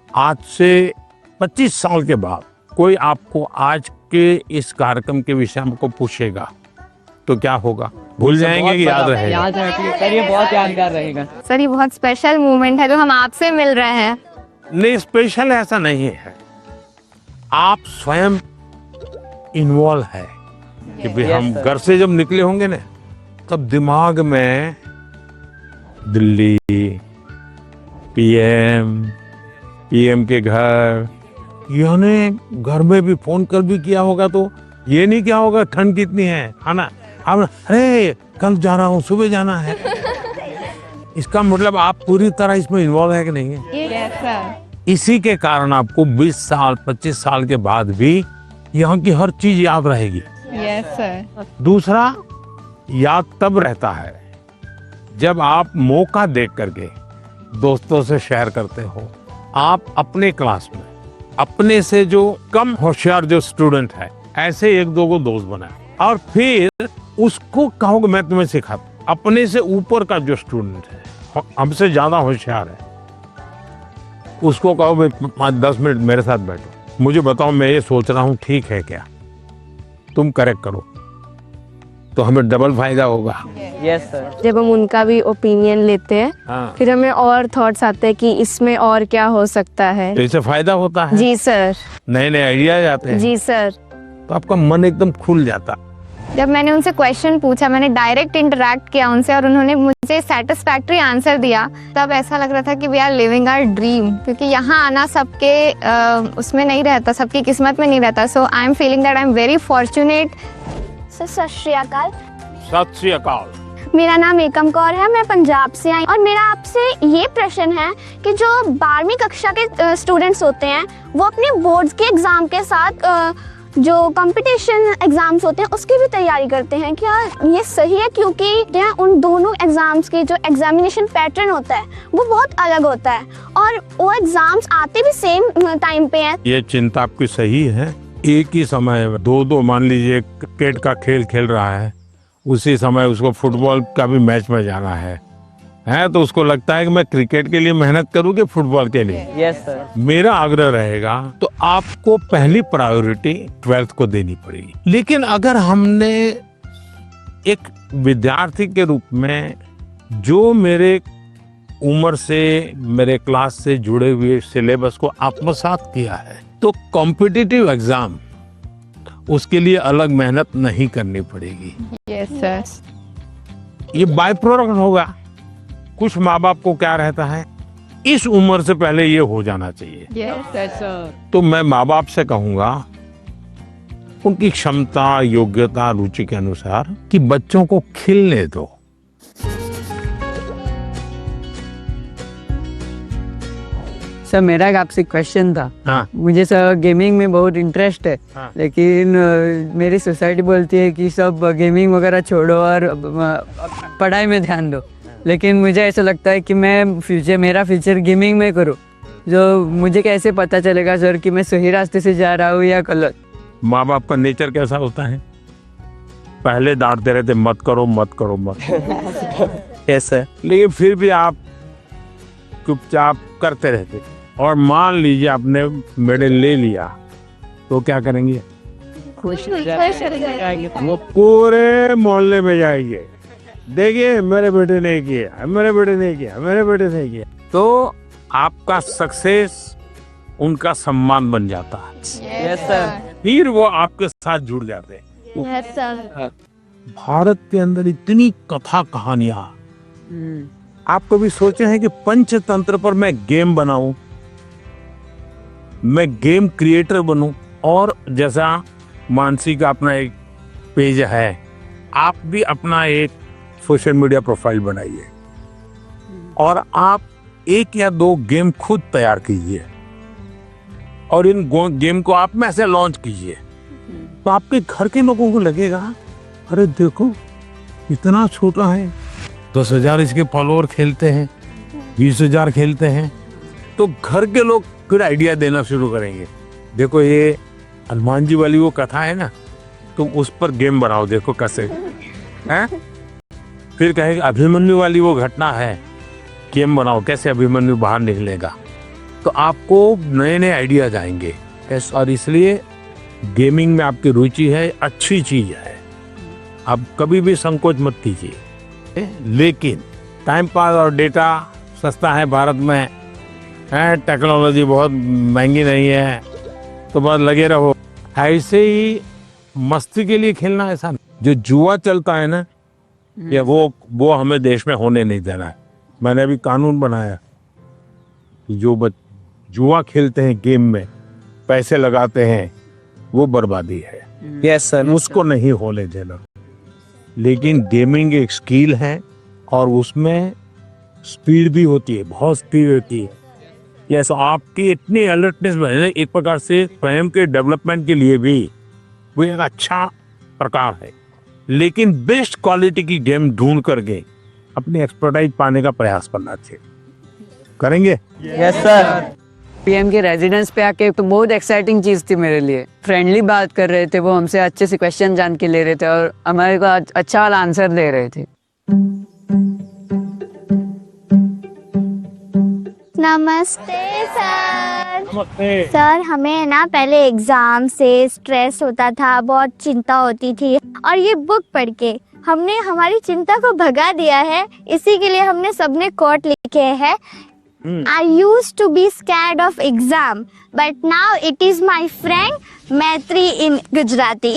Speaker 2: आज से 25 साल के बाद कोई आपको आज के इस कार्यक्रम के विषय में को पूछेगा तो क्या होगा? भूल जाएंगे कि याद रहेगा?
Speaker 4: याद रखिए सर, ये बहुत यादगार रहेगा।
Speaker 7: सर ये बहुत स्पेशल मोमेंट है जो हम आपसे मिल रहे हैं।
Speaker 2: नहीं, स्पेशल ऐसा नहीं है, आप स्वयं इन्वॉल्व है कि भाई हम घर से जब निकले होंगे ना, तब दिमाग में दिल्ली, पीएम के घर, यानी घर में भी फोन कर भी किया होगा तो ये नहीं क्या होगा ठंड कितनी है ना, अब अरे कल जा रहा हूँ, सुबह जाना है। इसका मतलब आप पूरी तरह इसमें इन्वॉल्व है कि नहीं है?
Speaker 7: Yes sir.
Speaker 2: इसी के कारण आपको 20 साल 25 साल के बाद भी यहाँ की हर चीज याद रहेगी।
Speaker 7: Yes sir.
Speaker 2: दूसरा, याद तब रहता है जब आप मौका देख करके दोस्तों से शेयर करते हो। आप अपने क्लास में अपने से जो कम होशियार जो स्टूडेंट है, ऐसे 1-2 को दोस्त बनाए और फिर उसको कहोगे मैं तुम्हें सिखाता। अपने से ऊपर का जो स्टूडेंट है, हमसे ज्यादा होशियार है, उसको कहो भाई 5-10 मिनट मेरे साथ बैठो, मुझे बताओ मैं ये सोच रहा हूँ ठीक है क्या, तुम करेक्ट करो, तो हमें डबल फायदा होगा।
Speaker 4: Yes sir.
Speaker 3: जब हम उनका भी ओपिनियन लेते हैं,
Speaker 2: हाँ,
Speaker 3: फिर हमें और थॉट्स आते हैं कि इसमें और क्या हो सकता है।
Speaker 2: तो इससे फायदा होता है,
Speaker 3: जी सर।
Speaker 2: नए नए आइडियाज आते हैं,
Speaker 3: जी सर।
Speaker 2: तो आपका मन एकदम खुल जाता।
Speaker 7: जब मैंने उनसे क्वेश्चन पूछा, मैंने डायरेक्ट इंटरेक्ट किया उनसे और उन्होंने मुझे सेटिस्फैक्टरी आंसर दिया, तब ऐसा लग रहा था कि we are living our dream. क्योंकि यहाँ आना सबके उसमें नहीं रहता, सबकी किस्मत में नहीं रहता। So I am feeling that I am very fortunate.
Speaker 1: सत श्री अकाल।
Speaker 2: सत श्री अकाल।
Speaker 1: मेरा नाम एकम कौर है, मैं पंजाब से आई और मेरा आपसे ये प्रश्न है कि जो 12वीं कक्षा के स्टूडेंट्स होते हैं वो अपने बोर्ड्स के एग्जाम के साथ जो कंपटीशन एग्जाम्स होते हैं उसकी भी तैयारी करते हैं, क्या ये सही है? क्योंकि उन दोनों एग्जाम्स के जो एग्जामिनेशन पैटर्न होता है वो बहुत अलग होता है और वो एग्जाम्स आते भी सेम टाइम पे हैं।
Speaker 2: ये चिंता आपकी सही है। एक ही समय में दो मान लीजिए क्रिकेट का खेल खेल रहा है, उसी समय उसको फुटबॉल का भी मैच में जाना है, है तो उसको लगता है कि मैं क्रिकेट के लिए मेहनत करूँ कि फुटबॉल के लिए।
Speaker 4: Yes sir.
Speaker 2: मेरा आग्रह रहेगा तो आपको पहली प्रायोरिटी 12th को देनी पड़ेगी। लेकिन अगर हमने एक विद्यार्थी के रूप में जो मेरे उम्र से मेरे क्लास से जुड़े हुए सिलेबस को आत्मसात किया है तो कॉम्पिटिटिव एग्जाम उसके लिए अलग मेहनत नहीं करनी पड़ेगी।
Speaker 7: Yes sir.
Speaker 2: ये बाय प्रोडक्ट होगा। कुछ माँ बाप को क्या रहता है इस उम्र से पहले ये हो जाना चाहिए।
Speaker 7: Yes sir.
Speaker 2: तो मैं माँ बाप से कहूंगा उनकी क्षमता, योग्यता, रुचि के अनुसार कि बच्चों को खिलने दो।
Speaker 9: सर मेरा एक आपसे क्वेश्चन था।
Speaker 2: हाँ।
Speaker 9: मुझे सर गेमिंग में बहुत इंटरेस्ट है।
Speaker 2: हाँ।
Speaker 9: लेकिन मेरी सोसाइटी बोलती है कि सब गेमिंग वगैरह छोड़ो और पढ़ाई में ध्यान दो। लेकिन मुझे ऐसा लगता है कि मेरा फ्यूचर गेमिंग में करूँ। जो मुझे कैसे पता चलेगा सर कि मैं सही रास्ते से जा रहा हूँ या गलत?
Speaker 2: माँ बाप का नेचर कैसा होता है, पहले डांटते रहते मत करो मत करो मत करो।
Speaker 4: Yes sir.
Speaker 2: लेकिन फिर भी आप चुपचाप करते रहते और मान लीजिए आपने मेडल ले लिया तो क्या करेंगे? वो पूरे मोहल्ले में जाएंगे, देखिए मेरे बेटे ने किया, मेरे बेटे ने किया, मेरे बेटे ने किया। तो आपका सक्सेस उनका सम्मान बन जाता है।
Speaker 4: Yes sir.
Speaker 2: फिर वो आपके साथ जुड़ जाते हैं।
Speaker 1: Yes sir.
Speaker 2: भारत के अंदर इतनी कथा कहानियां, आप कभी सोचे हैं कि पंचतंत्र पर मैं गेम बनाऊं, मैं गेम क्रिएटर बनूं? और जैसा मानसी का अपना एक पेज है, आप भी अपना एक सोशल मीडिया प्रोफाइल बनाइए और आप 1 या 2 गेम खुद तैयार कीजिए और इन गेम को आप में ऐसे लॉन्च कीजिए तो आपके घर के लोगों को लगेगा अरे देखो इतना छोटा है, 10,000 इसके फॉलोअर खेलते हैं, 20,000 खेलते हैं। तो घर के लोग फिर आइडिया देना शुरू करेंगे, देखो ये हनुमान जी वाली वो कथा है ना, तुम उस पर गेम बनाओ, देखो कैसे हैं। फिर कहेंगे अभिमन्यु वाली वो घटना है, गेम बनाओ कैसे अभिमन्यु बाहर निकलेगा। तो आपको नए नए आइडियाज आएंगे। और इसलिए गेमिंग में आपकी रुचि है, अच्छी चीज है, आप कभी भी संकोच मत कीजिए। लेकिन टाइम पास और डेटा सस्ता है भारत में, है टेक्नोलॉजी बहुत महंगी नहीं है, तो बस लगे रहो। ऐसे ही मस्ती के लिए खेलना ऐसा नहीं। जो जुआ चलता है ना, या वो हमें देश में होने नहीं देना है। मैंने अभी कानून बनाया कि जो जुआ खेलते हैं, गेम में पैसे लगाते हैं, वो बर्बादी है।
Speaker 4: Yes sir.
Speaker 2: उसको नहीं होने देना। लेकिन गेमिंग एक स्किल है और उसमें स्पीड भी होती है, बहुत स्पीड होती है। यस, आपकी इतनी अलर्टनेस बने, एक प्रकार से स्वयं के डेवलपमेंट के लिए भी वो एक अच्छा प्रकार है। लेकिन बेस्ट क्वालिटी की गेम ढूंढ करके अपनी एक्सपर्टाइज पाने का प्रयास करना चाहिए। करेंगे?
Speaker 4: Yes sir.
Speaker 9: पीएम के रेजिडेंस पे आके तो बहुत एक्साइटिंग चीज थी मेरे लिए। फ्रेंडली बात कर रहे थे, वो हमसे अच्छे से क्वेश्चन जान के ले रहे थे और हमारे को अच्छा वाला आंसर दे रहे थे।
Speaker 1: नमस्ते सर।
Speaker 2: नमस्ते।
Speaker 1: सर हमें ना पहले एग्जाम से स्ट्रेस होता था, बहुत चिंता होती थी, और ये बुक पढ़ के हमने हमारी चिंता को भगा दिया है। इसी के लिए हमने सबने कोट लिखे हैं। I used to be scared of exam, but now it is my friend मैत्री in गुजराती।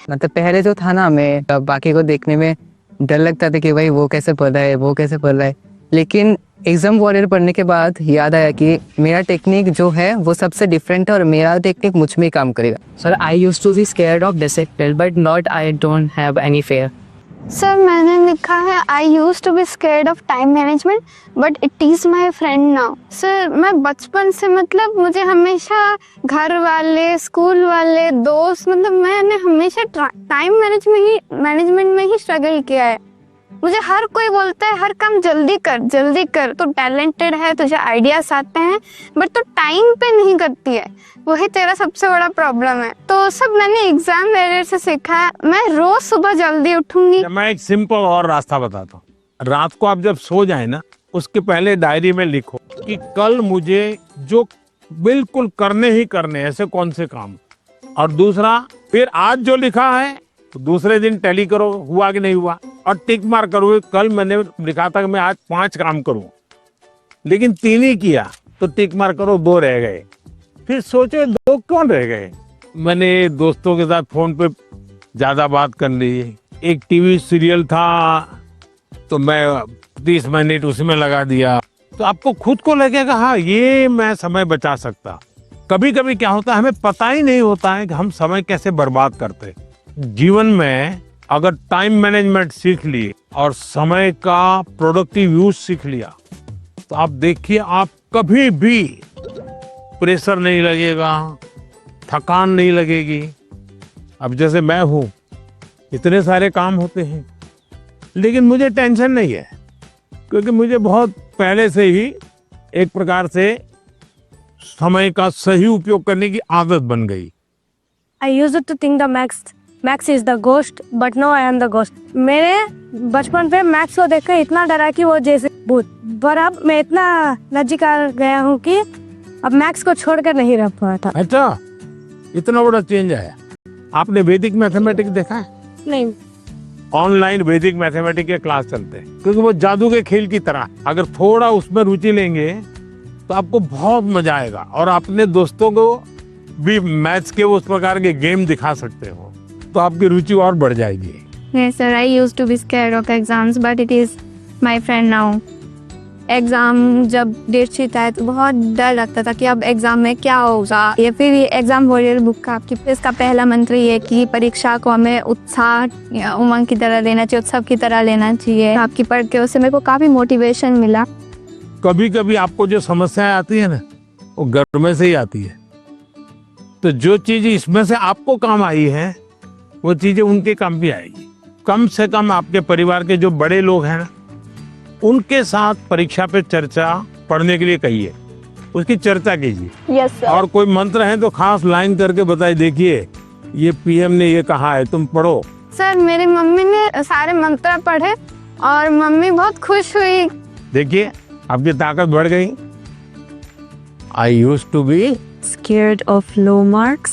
Speaker 9: मतलब पहले जो था ना, हमें बाकी को देखने में डर लगता था कि भाई वो कैसे पढ़ रहा है, वो कैसे पढ़ रहा है। लेकिन एग्जाम वॉरियर पढ़ने के बाद याद आया कि मेरा टेक्निक जो है वो सबसे डिफरेंट है और मेरा टेक्निक मुझ में काम करेगा। Sir I used to be scared of discipline but not, I don't have any fear.
Speaker 3: Sir मैंने लिखा है I use to be scared of time management but it is my friend now. Sir मैं बचपन से, मतलब मुझे हमेशा घर वाले, स्कूल वाले, दोस्त, मतलब मैंने हमेशा टाइम मैनेजमेंट में ही स्ट्रगल किया है। मुझे हर कोई बोलता है हर काम जल्दी कर, तो टैलेंटेड है, तुझे आइडियाज आते हैं, बट तो टाइम पे नहीं करती है, वही तेरा सबसे बड़ा प्रॉब्लम है। तो सब मैंने एग्जाम वॉरियर से सीखा है। मैं रोज सुबह जल्दी उठूंगी।
Speaker 2: मैं एक सिंपल और रास्ता बताता हूँ। रात को आप जब सो जाए ना, उसके पहले डायरी में लिखो कि कल मुझे जो बिल्कुल करने ही करने ऐसे कौन से काम। और दूसरा, फिर आज जो लिखा है तो दूसरे दिन टैली करो हुआ कि नहीं हुआ, और टिक मार करो। कल मैंने लिखा था कि मैं आज 5 काम करूं, लेकिन 3 ही किया, तो टिक मार करो, 2 रह गए। फिर सोचो 2 कौन रह गए। मैंने दोस्तों के साथ फोन पे ज्यादा बात कर ली। एक टीवी सीरियल था तो मैं 30 मिनट उसमें लगा दिया। तो आपको खुद को लगेगा हाँ ये मैं समय बचा सकता। कभी कभी क्या होता है, हमें पता ही नहीं होता है कि हम समय कैसे बर्बाद करते। जीवन में अगर टाइम मैनेजमेंट सीख ली और समय का प्रोडक्टिव यूज सीख लिया, तो आप देखिए आप कभी भी प्रेशर नहीं लगेगा, थकान नहीं लगेगी। अब जैसे मैं हूं, इतने सारे काम होते हैं, लेकिन मुझे टेंशन नहीं है, क्योंकि मुझे बहुत पहले से ही एक प्रकार से समय का सही उपयोग करने की आदत बन गई।
Speaker 3: I used to think the Max is the ghost, but now I am the ghost. मेरे बचपन पे मैक्स को देखकर इतना डरा कि वो जैसे भूत, पर अब मैं इतना नजदीक गया हूँ कि अब मैक्स को छोड़कर नहीं रह पाता।
Speaker 2: अच्छा, इतना बड़ा चेंज आया। आपने वैदिक मैथमेटिक्स देखा है?
Speaker 3: नहीं।
Speaker 2: ऑनलाइन वैदिक मैथमेटिक्स के क्लास चलते हैं, क्योंकि वो जादू के खेल की तरह। अगर थोड़ा उसमें रुचि लेंगे तो आपको बहुत मजा आएगा, और अपने दोस्तों को भी मैथ्स के उस प्रकार के गेम दिखा सकते हो, तो आपकी रुचि और बढ़ जाएगी।
Speaker 7: Yes, sir. I used to be scared of exams, but it is my friend now. Exam जब डेट शीट आए तो बहुत डर लगता था कि अब एग्ज़ाम में क्या होगा। ये फिर ये एग्ज़ाम वॉरियर बुक का आपकी इसका पहला मंत्र ये कि परीक्षा को हमें उत्साह या उमंग की तरह लेना चाहिए, उत्सव की तरह लेना चाहिए। आपकी पढ़ के उससे मेरे को काफ़ी मोटिवेशन मिला।
Speaker 2: कभी कभी आपको जो समस्याएं आती है ना, वो घर में से ही आती है। तो जो चीज इसमें से आपको काम आई है, वो चीजें उनके काम भी आएगी। कम से कम आपके परिवार के जो बड़े लोग हैं ना, उनके साथ परीक्षा पे चर्चा पढ़ने के लिए कहिए, उसकी चर्चा कीजिए।
Speaker 3: Yes, sir.
Speaker 2: और कोई मंत्र है तो खास लाइन करके बताइए, देखिए ये पीएम ने ये कहा है, तुम पढ़ो।
Speaker 7: सर मेरी मम्मी ने सारे मंत्र पढ़े और मम्मी बहुत खुश हुई।
Speaker 2: देखिए आपकी ताकत बढ़ गई। I used to be
Speaker 3: Scared of low marks,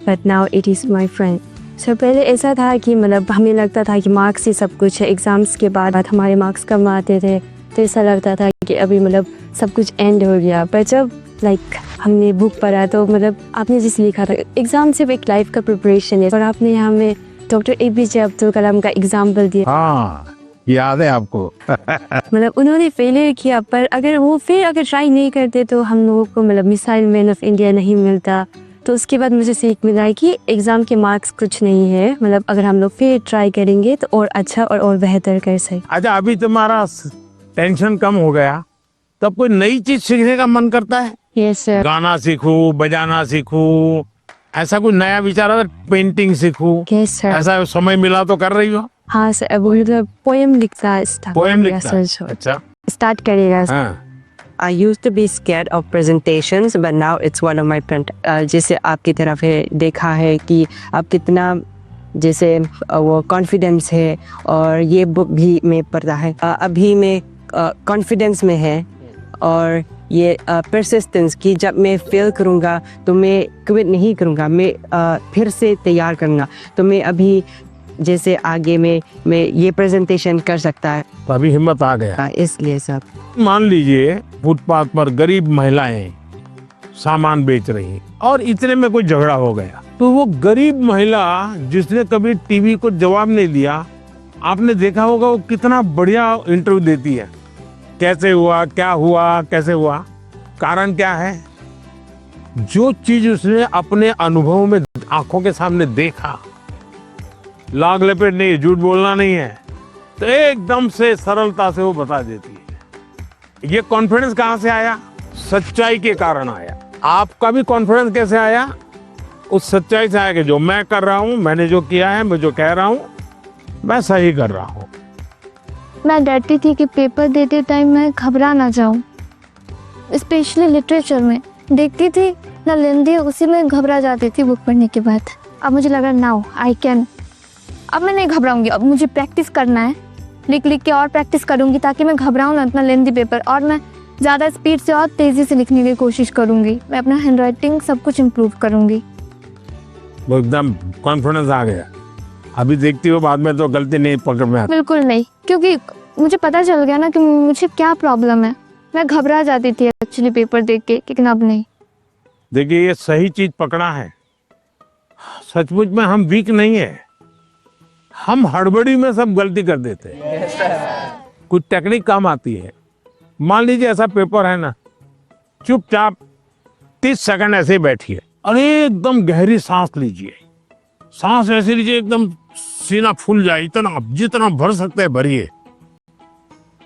Speaker 3: but now it is my friend. So पहले ऐसा था कि मतलब हमें लगता था कि मार्क्स ही सब कुछ है। एग्जाम्स के बाद हमारे मार्क्स कम आते थे, तो ऐसा लगता था कि अभी मतलब सब कुछ एंड हो गया। पर जब हमने बुक पढ़ा तो मतलब आपने जिस लिखा था, एग्जाम सिर्फ एक लाइफ का प्रिपरेशन है, और आपने हमें डॉक्टर APJ अब्दुल कलाम का एग्जाम्पल दिया।
Speaker 2: हाँ, याद है आपको।
Speaker 3: मतलब उन्होंने फेलियर किया, पर अगर वो फिर अगर ट्राई नहीं करते तो हम लोगों को मतलब मिसाइल मैन ऑफ इंडिया नहीं मिलता। तो उसके बाद मुझे सीख मिला है कि एग्ज़ाम के मार्क्स कुछ नहीं है, मतलब अगर हम लोग फिर ट्राई करेंगे तो और अच्छा और बेहतर कर सकें।
Speaker 2: अच्छा, अभी तुम्हारा टेंशन कम हो गया, तब कोई नई चीज सीखने का मन करता है?
Speaker 3: Yes sir.
Speaker 2: गाना सीखूं, बजाना सीखूं, ऐसा कुछ नया विचार है? पेंटिंग सीखूं,
Speaker 3: यस सर।
Speaker 2: ऐसा समय मिला तो कर रही हो?
Speaker 3: हाँ सर, वो मतलब पोएम लिखता है।
Speaker 2: पोएम लिखता है? अच्छा,
Speaker 3: स्टार्ट करेगा।
Speaker 2: हाँ।
Speaker 10: I used to be scared of presentations, but now it's one of my friend. जैसे आपकी तरफ है देखा है कि आप कितना जैसे वो कॉन्फिडेंस है, और ये बुक भी मैं पढ़ता है। अभी मैं कॉन्फिडेंस में है, और ये परसिस्टेंस की जब मैं फेल करूँगा तो मैं क्विट नहीं करूँगा, मैं फिर से तैयार करूँगा। तो मैं अभी जैसे आगे में मैं ये प्रेजेंटेशन कर सकता है।
Speaker 2: तो अभी हिम्मत आ गया।
Speaker 10: इसलिए सब।
Speaker 2: मान लीजिए फुटपाथ पर गरीब महिलाएं सामान बेच रही और इतने में कोई झगड़ा हो गया, तो वो गरीब महिला जिसने कभी टीवी को जवाब नहीं दिया, आपने देखा होगा वो कितना बढ़िया इंटरव्यू देती है। कैसे हुआ, क्या हुआ, कैसे हुआ, कारण क्या है? जो चीज उसने अपने अनुभव में आंखों के सामने देखा, लाग लपेट नहीं, झूठ बोलना नहीं है, तो एकदम से सरलता से वो बता देती है। ये कॉन्फिडेंस कहाँ से आया? सच्चाई के कारण आया। आपका भी कॉन्फिडेंस कैसे आया? उस सच्चाई से आया कि जो मैं कर रहा हूँ, मैंने जो किया है, मैं जो कह रहा हूँ, मैं सही कर रहा हूँ।
Speaker 1: मैं डरती थी कि पेपर देते टाइम मैं घबरा ना जाऊं, स्पेशली लिटरेचर में देखती थी ना लेंदी, उसी में घबरा जाती थी बुक पढ़ने के बाद। अब मुझे लगा नाउ आई कैन, अब मैं नहीं घबराऊंगी, अब मुझे प्रैक्टिस करना है, लिख लिख के और प्रैक्टिस करूँगी ताकि मैं घबराऊँ ना इतना लेंथी पेपर, और मैं ज़्यादा स्पीड से और तेज़ी से लिखने की कोशिश करूँगी। मैं अपना हैंड राइटिंग सब कुछ इम्प्रूव करूँगी।
Speaker 2: वो एकदम कॉन्फिडेंस आ गया। अभी देखती हो बाद में तो गलती नहीं पकड़ में आती।
Speaker 1: बिल्कुल नहीं, क्योंकि मुझे पता चल गया ना कि मुझे क्या प्रॉब्लम है। मैं घबरा जाती थी एक्चुअली पेपर देख के, लेकिन अब नहीं।
Speaker 2: देखिए ये सही चीज पकड़ा है। सचमुच में हम वीक नहीं है, हम हड़बड़ी में सब गलती कर देते हैं। कुछ टेक्निक काम आती है। मान लीजिए ऐसा पेपर है ना, चुपचाप 30 सेकंड ऐसे ही बैठिए और एकदम गहरी सांस लीजिए। सांस ऐसे लीजिए एकदम सीना फूल जाए, इतना जितना भर सकते हैं भरिए,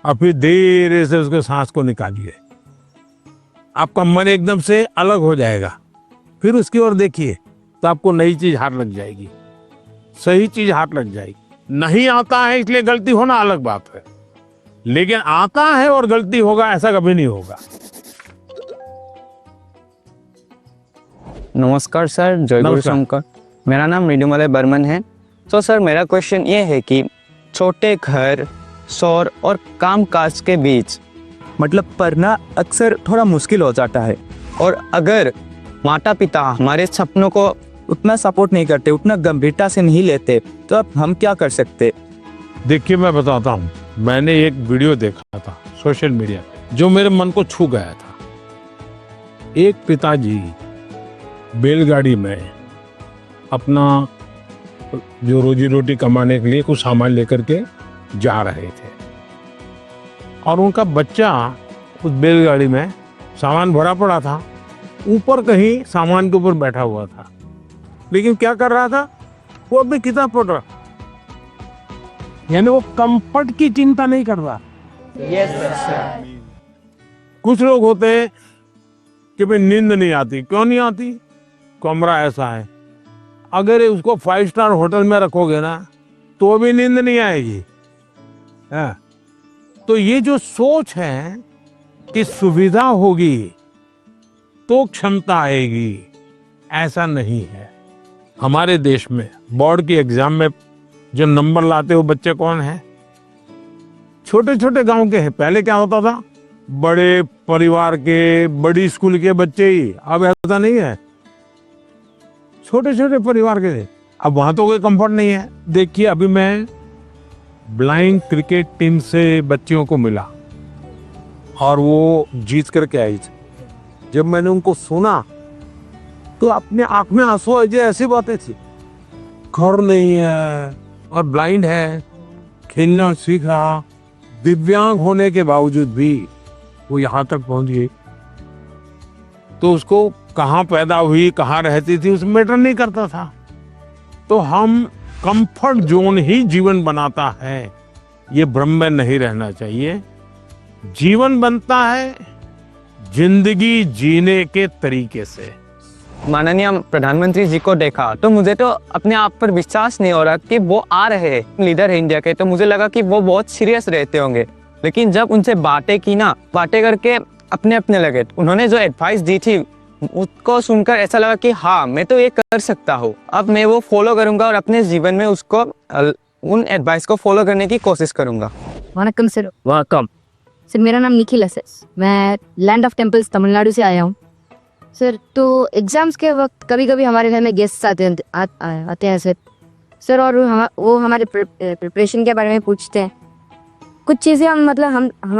Speaker 2: और फिर धीरे से उसके सांस को निकालिए। आपका मन एकदम से अलग हो जाएगा। फिर उसकी ओर देखिए तो आपको नई चीज हाथ लग जाएगी, सही चीज हाथ लग जाएगी। नहीं आता है इसलिए गलती होना अलग बात है, लेकिन आता है और गलती होगा ऐसा कभी नहीं होगा।
Speaker 4: नमस्कार सर, जय गुरु
Speaker 2: नमस्कार।
Speaker 4: शंकर। मेरा नाम मृदुमलय बर्मन है। तो सर मेरा क्वेश्चन ये है कि छोटे घर, शोर और कामकाज के बीच
Speaker 6: मतलब पढ़ना अक्सर थोड़ा मुश्किल हो जाता है,
Speaker 4: और अगर माता पिता हमारे सपनों को
Speaker 6: उतना सपोर्ट नहीं करते, उतना गंभीरता से नहीं लेते, तो अब हम क्या कर सकते?
Speaker 2: देखिए मैं बताता हूँ, मैंने एक वीडियो देखा था सोशल मीडिया पे जो मेरे मन को छू गया था। एक पिताजी बैलगाड़ी में अपना जो रोजी रोटी कमाने के लिए कुछ सामान लेकर के जा रहे थे, और उनका बच्चा उस बैलगाड़ी में सामान भरा पड़ा था, ऊपर कहीं सामान के ऊपर बैठा हुआ था, लेकिन क्या कर रहा था, वो अपनी किताब पढ़ रहा। यानी वो कंफर्ट की चिंता नहीं कर रहा। कुछ लोग होते हैं कि भाई नींद नहीं आती। क्यों नहीं आती? कमरा ऐसा है, अगर उसको 5 स्टार होटल में रखोगे ना तो भी नींद नहीं आएगी। हाँ। तो ये जो सोच है कि सुविधा होगी तो क्षमता आएगी, ऐसा नहीं है। हमारे देश में बोर्ड की एग्जाम में जो नंबर लाते हो बच्चे कौन है? छोटे छोटे गांव के हैं। पहले क्या होता था, बड़े परिवार के, बड़ी स्कूल के बच्चे ही। अब ऐसा नहीं है, छोटे छोटे परिवार के। अब वहां तो कोई कंफर्ट नहीं है। देखिए अभी मैं ब्लाइंड क्रिकेट टीम से बच्चियों को मिला और वो जीत करके आई थी। जब मैंने उनको सुना तो अपने आंख में आंसू आ जाए, ऐसी बातें थी। घर नहीं है और ब्लाइंड है, खेलना सीख रहा, दिव्यांग होने के बावजूद भी वो यहाँ तक पहुंच गई। तो उसको कहाँ पैदा हुई, कहाँ रहती थी, उसमें मैटर नहीं करता था। तो हम कंफर्ट जोन ही जीवन बनाता है, ये भ्रम में नहीं रहना चाहिए। जीवन बनता है जिंदगी जीने के तरीके से।
Speaker 4: माननीय प्रधानमंत्री जी को देखा तो मुझे तो अपने आप पर विश्वास नहीं हो रहा कि वो आ रहे हैं, लीडर है इंडिया के। तो मुझे लगा कि वो बहुत सीरियस रहते होंगे, लेकिन जब उनसे बातें की ना, बातें करके अपने अपने लगे। उन्होंने जो एडवाइस दी थी उसको सुनकर ऐसा लगा कि हाँ मैं तो ये कर सकता हूँ। अब मैं वो फॉलो करूंगा और अपने जीवन में उसको उन एडवाइस को फॉलो करने की कोशिश करूंगा।
Speaker 11: वनकम सर।
Speaker 4: वेलकम
Speaker 11: सर, मेरा नाम निखिल है सर। मैं लैंड ऑफ टेम्पल्स तमिलनाडु से आया हूँ सर। तो एग्जाम्स के वक्त कभी कभी हमारे घर में गेस्ट आते हैं सर, और वो हमारे प्रिपरेशन के बारे में पूछते हैं। कुछ चीज़ें हम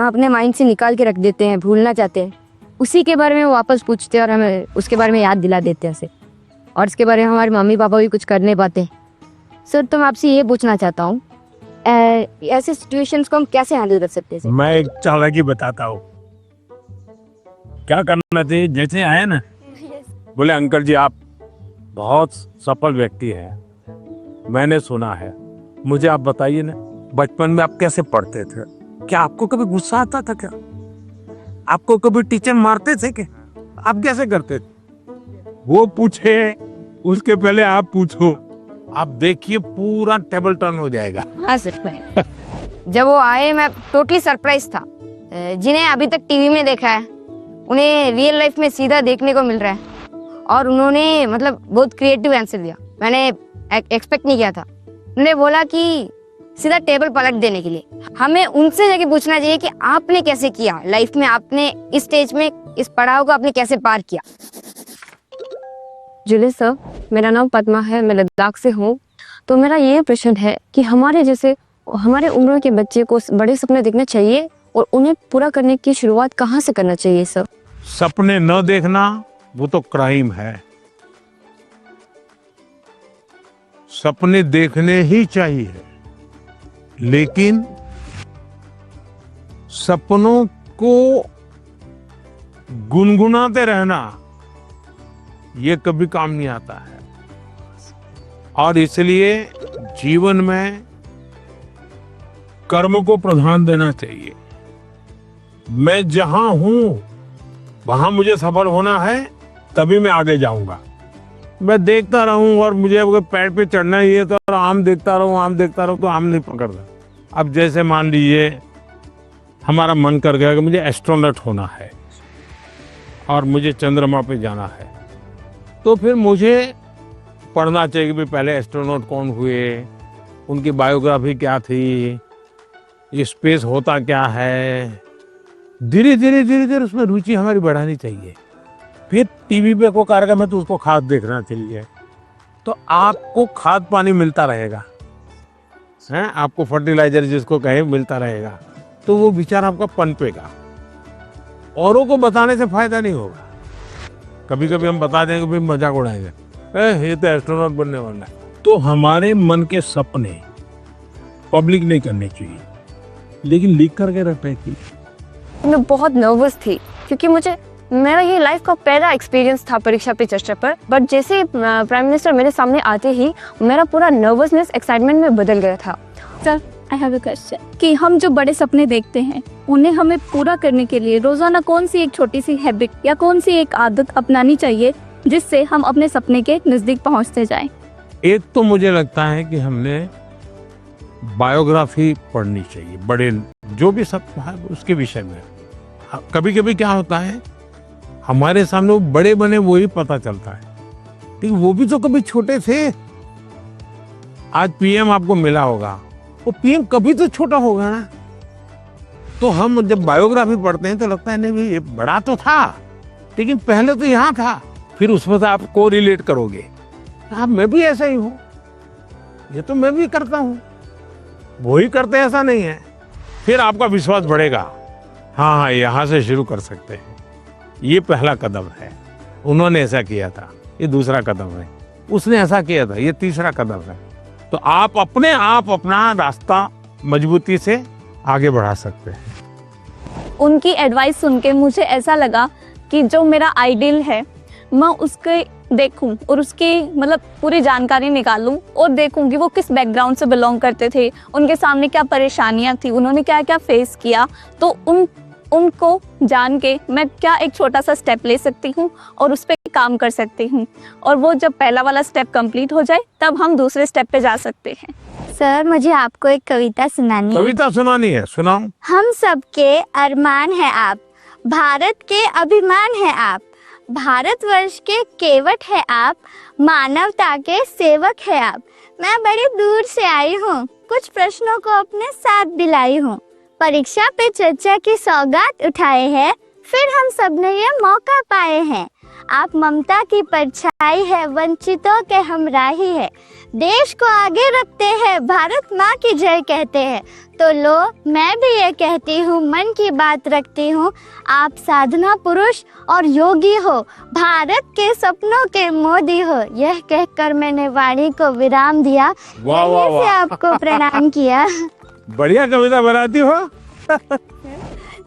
Speaker 11: अपने माइंड से निकाल के रख देते हैं, भूलना चाहते हैं, उसी के बारे में वो वापस पूछते हैं और हमें उसके बारे में याद दिला देते हैं सर। और इसके बारे में हमारे मम्मी पापा भी कुछ कर नहीं पाते सर। तो मैं आपसे ये पूछना चाहता हूँ, ऐसे सिचुएशंस को हम कैसे हैंडल कर सकते हैं सर?
Speaker 2: मैं एक चालाकी बताता हूँ। क्या करना चाहिए, जैसे आए ना, बोले अंकल जी आप बहुत सफल व्यक्ति हैं, मैंने सुना है, मुझे आप बताइए ना बचपन में आप कैसे पढ़ते थे? क्या आपको कभी गुस्सा आता था? क्या आपको कभी टीचर मारते थे? क्या आप कैसे करते थे? वो पूछे उसके पहले आप पूछो, आप देखिए पूरा टेबल टर्न हो जाएगा।
Speaker 11: हाँ सर। जब वो आए मैं टोटली सरप्राइज था। जिन्हें अभी तक टीवी में देखा है उन्हें रियल लाइफ में सीधा देखने को मिल रहा है, और उन्होंने बहुत क्रिएटिव आंसर दिया। मैंने एक्सपेक्ट नहीं किया था। उन्होंने बोला कि सीधा टेबल पलट देने के लिए। हमें उनसे जाके पूछना चाहिए कि आपने कैसे किया लाइफ में, आपने इस स्टेज में इस पड़ाव को आपने कैसे पार किया।
Speaker 3: जुले सर, मेरा नाम पद्मा है, मैं लद्दाख से हूँ। तो मेरा ये प्रश्न है कि हमारे जैसे हमारे उम्र के बच्चे को बड़े सपने देखने चाहिए और उन्हें पूरा करने की शुरुआत कहाँ से करना चाहिए सर?
Speaker 2: सपने न देखना वो तो क्राइम है। सपने देखने ही चाहिए, लेकिन सपनों को गुनगुनाते रहना ये कभी काम नहीं आता है। और इसलिए जीवन में कर्म को प्रधान देना चाहिए। मैं जहां हूं वहां मुझे सफल होना है, तभी मैं आगे जाऊंगा। मैं देखता रहूं और मुझे अगर पेड़ पे चढ़ना ही है तो आम देखता रहूं तो आम नहीं पकड़ता। अब जैसे मान लीजिए हमारा मन कर गया कि मुझे एस्ट्रोनॉट होना है और मुझे चंद्रमा पे जाना है, तो फिर मुझे पढ़ना चाहिए कि पहले एस्ट्रोनॉट कौन हुए, उनकी बायोग्राफी क्या थी, ये स्पेस होता क्या है। धीरे धीरे उसमें रुचि हमारी बढ़ानी चाहिए। फिर टीवी पे कोई कार्यक्रम है तो उसको खाद देखना चाहिए, तो आपको खाद पानी मिलता रहेगा, हैं, आपको फर्टिलाइजर जिसको कहे मिलता रहेगा, तो वो विचार आपका पनपेगा। औरों को बताने से फायदा नहीं होगा। कभी कभी हम बता देंगे, भाई मजाक उड़ाएंगे, ये तो एस्ट्रोनॉट बनने वाला है। तो हमारे मन के सपने पब्लिक नहीं करने चाहिए, लेकिन लिख करके रखने चाहिए।
Speaker 3: मैं बहुत नर्वस थी क्योंकि मेरा ये लाइफ का पहला एक्सपीरियंस था परीक्षा पे चर्चा पर। बट जैसे प्राइम मिनिस्टर मेरे सामने आते ही मेरा पूरा नर्वसनेस एक्साइटमेंट में बदल गया था।
Speaker 1: Sir, I have a question कि हम जो बड़े सपने देखते हैं उन्हें हमें पूरा करने के लिए रोजाना कौन सी एक छोटी सी हैबिट या कौन सी एक आदत अपनानी चाहिए जिससे हम अपने सपने के नजदीक पहुंचते जाएं?
Speaker 2: एक तो मुझे लगता है कि हमने बायोग्राफी पढ़नी चाहिए, बड़े जो भी सब है उसके विषय में। कभी कभी क्या होता है, हमारे सामने वो बड़े बने वही पता चलता है, लेकिन वो भी तो कभी छोटे थे। आज पीएम आपको मिला होगा, वो पीएम कभी तो छोटा होगा ना। तो हम जब बायोग्राफी पढ़ते हैं तो लगता है नहीं भाई ये बड़ा तो था, लेकिन पहले तो यहाँ था। फिर उसमें से आप को रिलेट करोगे, आप मैं भी ऐसा ही हूँ, ये तो मैं भी करता हूँ, वही करते ऐसा नहीं है। फिर आपका विश्वास बढ़ेगा, हाँ यहाँ से शुरू कर सकते हैं। ये पहला कदम है, उन्होंने ऐसा किया था, ये दूसरा कदम है, उसने ऐसा किया था, ये तीसरा कदम है। तो आप अपने आप अपना रास्ता मजबूती से आगे बढ़ा सकते हैं।
Speaker 3: उनकी एडवाइस सुन के मुझे ऐसा लगा कि जो मेरा आइडियल है मैं उसके देखूं और उसकी पूरी जानकारी निकालूं और देखूं कि वो किस बैकग्राउंड से बिलोंग करते थे, उनके सामने क्या परेशानियां थी, उन्होंने क्या क्या फेस किया। तो उनको जान के मैं क्या एक छोटा सा स्टेप ले सकती हूँ और उस पर काम कर सकती हूँ, और वो जब पहला वाला स्टेप कंप्लीट हो जाए तब हम दूसरे स्टेप पे जा सकते हैं।
Speaker 1: सर, मुझे आपको एक कविता सुनानी है।
Speaker 2: कविता सुनानी है, सुनाओ।
Speaker 1: हम सबके अरमान है आप, भारत के अभिमान है आप, भारतवर्ष के केवट है आप, मानवता के सेवक है आप। मैं बड़ी दूर से आई हूँ, कुछ प्रश्नों को अपने साथ दिलाई हूँ, परीक्षा पे चर्चा की सौगात उठाए हैं, फिर हम सब ने ये मौका पाए हैं। आप ममता की परछाई है, वंचितों के हमराही है, देश को आगे रखते हैं, भारत माँ की जय कहते हैं। तो लो मैं भी ये कहती हूँ, मन की बात रखती हूँ, आप साधना पुरुष और योगी हो, भारत के सपनों के मोदी हो। यह कहकर मैंने वाणी को विराम दिया,
Speaker 2: वाह वाह
Speaker 1: यहीं से
Speaker 2: वाह,
Speaker 1: आपको प्रणाम किया।
Speaker 2: बढ़िया कविता बनाती हो।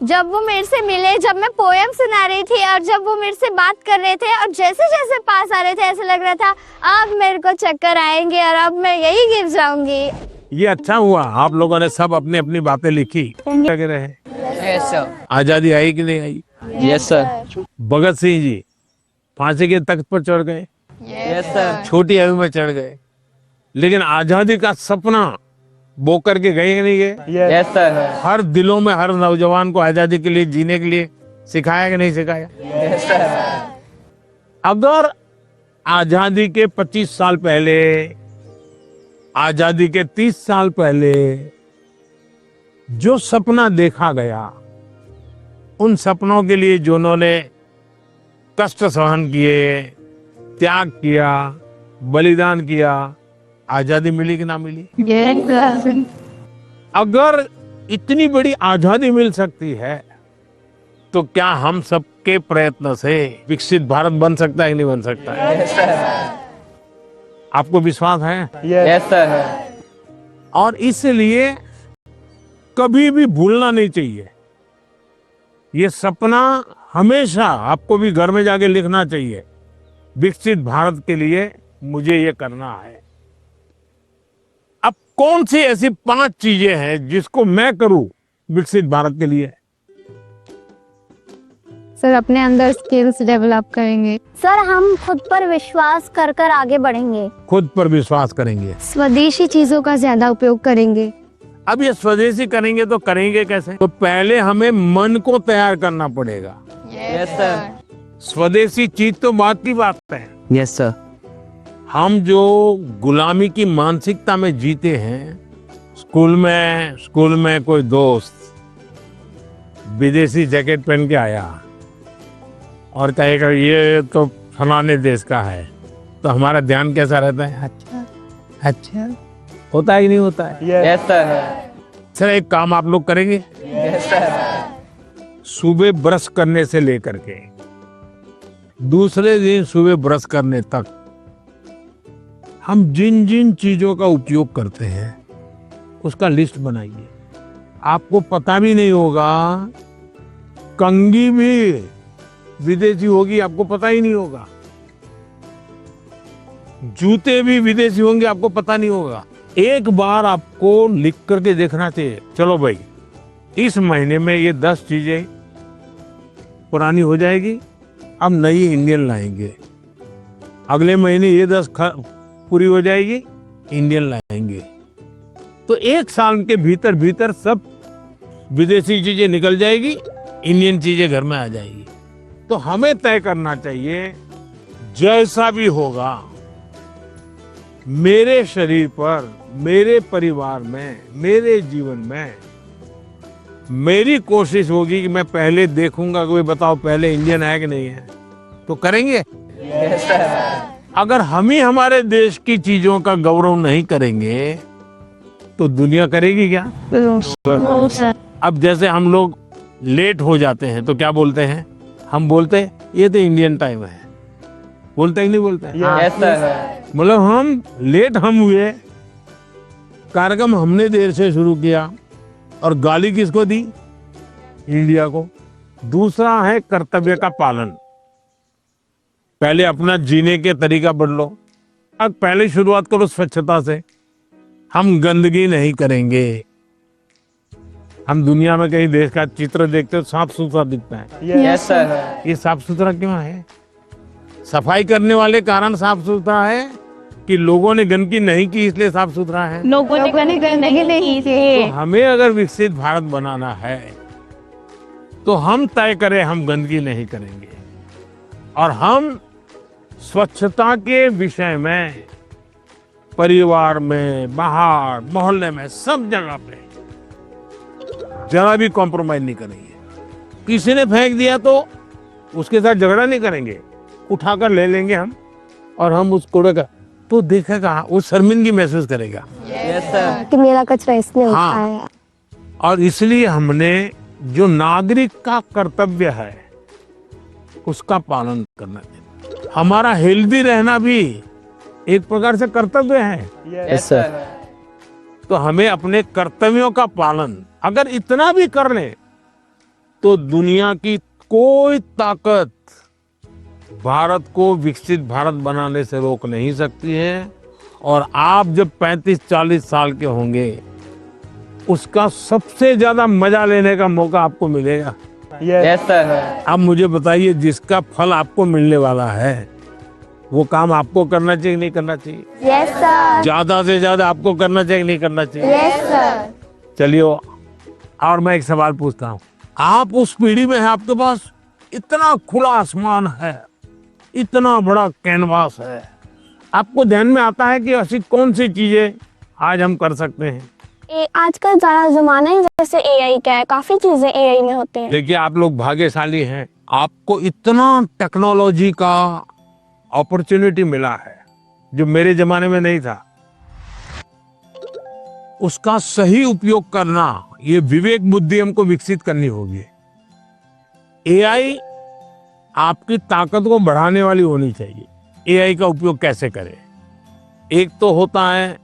Speaker 1: जब वो मेरे से मिले, जब मैं पोएम सुना रही थी और जब वो मेरे से बात कर रहे थे और जैसे जैसे पास आ रहे थे ऐसा लग रहा था अब मेरे को चक्कर आएंगे और अब मैं यही गिर जाऊंगी।
Speaker 2: ये अच्छा हुआ आप लोगों ने सब अपनी अपनी बातें लिखी। लगे रहे।
Speaker 9: Yes sir.
Speaker 2: आजादी आई कि नहीं आई?
Speaker 4: Yes sir.
Speaker 2: भगत सिंह जी फांसी के तख्त पर चढ़ गए,
Speaker 4: यस सर।
Speaker 2: छोटी आयु में चढ़ गए, लेकिन आजादी का सपना बो करके गए कि नहीं गए?
Speaker 4: Yes sir.
Speaker 2: हर दिलों में हर नौजवान को आजादी के लिए जीने के लिए सिखाया कि नहीं सिखाया?
Speaker 4: Yes sir.
Speaker 2: अगर आजादी के 25 साल पहले आजादी के 30 साल पहले जो सपना देखा गया, उन सपनों के लिए जिन्होंने कष्ट सहन किए, त्याग किया, बलिदान किया, आजादी मिली कि ना मिली? अगर इतनी बड़ी आजादी मिल सकती है तो क्या हम सबके प्रयत्न से विकसित भारत बन सकता है कि नहीं बन सकता है? आपको विश्वास है?
Speaker 4: Yes sir.
Speaker 2: और इसलिए कभी भी भूलना नहीं चाहिए। ये सपना हमेशा आपको भी घर में जाके लिखना चाहिए। विकसित भारत के लिए मुझे ये करना है। अब कौन सी ऐसी 5 चीजें हैं जिसको मैं करूं विकसित भारत के लिए?
Speaker 7: सर अपने अंदर स्किल्स डेवलप करेंगे।
Speaker 1: सर हम खुद पर विश्वास कर कर आगे बढ़ेंगे।
Speaker 2: खुद पर विश्वास करेंगे।
Speaker 7: स्वदेशी चीजों का ज्यादा उपयोग करेंगे।
Speaker 2: अब ये स्वदेशी करेंगे तो करेंगे कैसे? तो पहले हमें मन को तैयार करना पड़ेगा।
Speaker 4: Yes sir.
Speaker 2: स्वदेशी चीज तो बात की बात है।
Speaker 9: Yes sir.
Speaker 2: हम जो गुलामी की मानसिकता में जीते हैं, स्कूल में कोई दोस्त विदेशी जैकेट पहन के आया और कहेगा ये तो फलाने देश का है, तो हमारा ध्यान कैसा रहता है? अच्छा होता है कि नहीं होता है?
Speaker 4: Yes sir.
Speaker 2: सर एक काम आप लोग करेंगे?
Speaker 4: Yes sir.
Speaker 2: सुबह ब्रश करने से लेकर के दूसरे दिन सुबह ब्रश करने तक हम जिन जिन चीजों का उपयोग करते हैं उसका लिस्ट बनाइए। आपको पता भी नहीं होगा, कंघी भी विदेशी होगी, आपको पता ही नहीं होगा। जूते भी विदेशी होंगे, आपको पता नहीं होगा। एक बार आपको लिख करके देखना चाहिए, चलो भाई इस महीने में ये 10 चीजें पुरानी हो जाएगी, अब नई इंडियन लाएंगे। अगले महीने ये 10 पूरी हो जाएगी, इंडियन लाएंगे। तो 1 साल के भीतर भीतर सब विदेशी चीजें निकल जाएगी, इंडियन चीजें घर में आ जाएगी। तो हमें तय करना चाहिए जैसा भी होगा मेरे शरीर पर, मेरे परिवार में, मेरे जीवन में, मेरी कोशिश होगी कि मैं पहले देखूंगा कि बताओ पहले इंडियन है कि नहीं है, तो करेंगे।
Speaker 4: Yes sir.
Speaker 2: अगर हम ही हमारे देश की चीजों का गौरव नहीं करेंगे तो दुनिया करेगी क्या? अब जैसे हम लोग लेट हो जाते हैं तो क्या बोलते हैं? हम बोलते हैं ये तो इंडियन टाइम है, बोलते ही नहीं बोलते?
Speaker 4: Yes sir.
Speaker 2: मतलब हम लेट हुए, कार्यक्रम हमने देर से शुरू किया और गाली किसको दी? इंडिया को। दूसरा है कर्तव्य का पालन। पहले अपना जीने के तरीका बदलो। अब पहले शुरुआत करो स्वच्छता से। हम गंदगी नहीं करेंगे। हम दुनिया में कहीं देश का चित्र देखते हो साफ सुथरा दिखता है।
Speaker 4: Yes sir.
Speaker 2: ये साफ सुथरा क्यों है? सफाई करने वाले कारण साफ सुथरा है कि लोगों ने गंदगी नहीं की इसलिए साफ सुथरा है?
Speaker 8: लोगों ने गंदगी नहीं की।
Speaker 2: तो हमें अगर विकसित भारत बनाना है तो हम तय करें हम गंदगी नहीं करेंगे और हम स्वच्छता के विषय में परिवार में, बाहर, मोहल्ले में, सब जगह पे जरा भी कॉम्प्रोमाइज नहीं करेंगे। किसी ने फेंक दिया तो उसके साथ झगड़ा नहीं करेंगे, उठाकर ले लेंगे हम और हम उस कूड़े का तो देखेगा, वो शर्मिंदगी महसूस करेगा।
Speaker 4: Yes sir.
Speaker 1: कि मेरा कचरा इसने
Speaker 2: हाँ।
Speaker 1: उठाया।
Speaker 2: और इसलिए हमने जो नागरिक का कर्तव्य है उसका पालन करना चाहिए। हमारा हेल्दी रहना भी एक प्रकार से कर्तव्य है।
Speaker 4: Yes sir.
Speaker 2: तो हमें अपने कर्तव्यों का पालन अगर इतना भी कर ले तो दुनिया की कोई ताकत भारत को विकसित भारत बनाने से रोक नहीं सकती है। और आप जब 35-40 साल के होंगे उसका सबसे ज्यादा मजा लेने का मौका आपको मिलेगा।
Speaker 4: Yes sir.
Speaker 2: अब मुझे बताइए, जिसका फल आपको मिलने वाला है वो काम आपको करना चाहिए नहीं करना चाहिए?
Speaker 1: Yes sir.
Speaker 2: ज्यादा से ज्यादा आपको करना चाहिए नहीं करना चाहिए?
Speaker 1: Yes sir.
Speaker 2: चलिए, और मैं एक सवाल पूछता हूँ। आप उस पीढ़ी में हैं, आपके पास इतना खुला आसमान है, इतना बड़ा कैनवास है, आपको ध्यान में आता है कि ऐसी कौन सी चीजें आज हम कर सकते हैं।
Speaker 3: आजकल ज़्यादा ज़माना ही जैसे एआई का है, काफ़ी चीज़ें एआई में होती हैं।
Speaker 2: देखिए आप लोग भाग्यशाली हैं, आपको इतना टेक्नोलॉजी का अपॉर्चुनिटी मिला है जो मेरे जमाने में नहीं था। उसका सही उपयोग करना, ये विवेक बुद्धि हमको विकसित करनी होगी। एआई आपकी ताकत को बढ़ाने वाली होनी चाहिए। एआई का उपयोग कैसे करें? एक तो होता है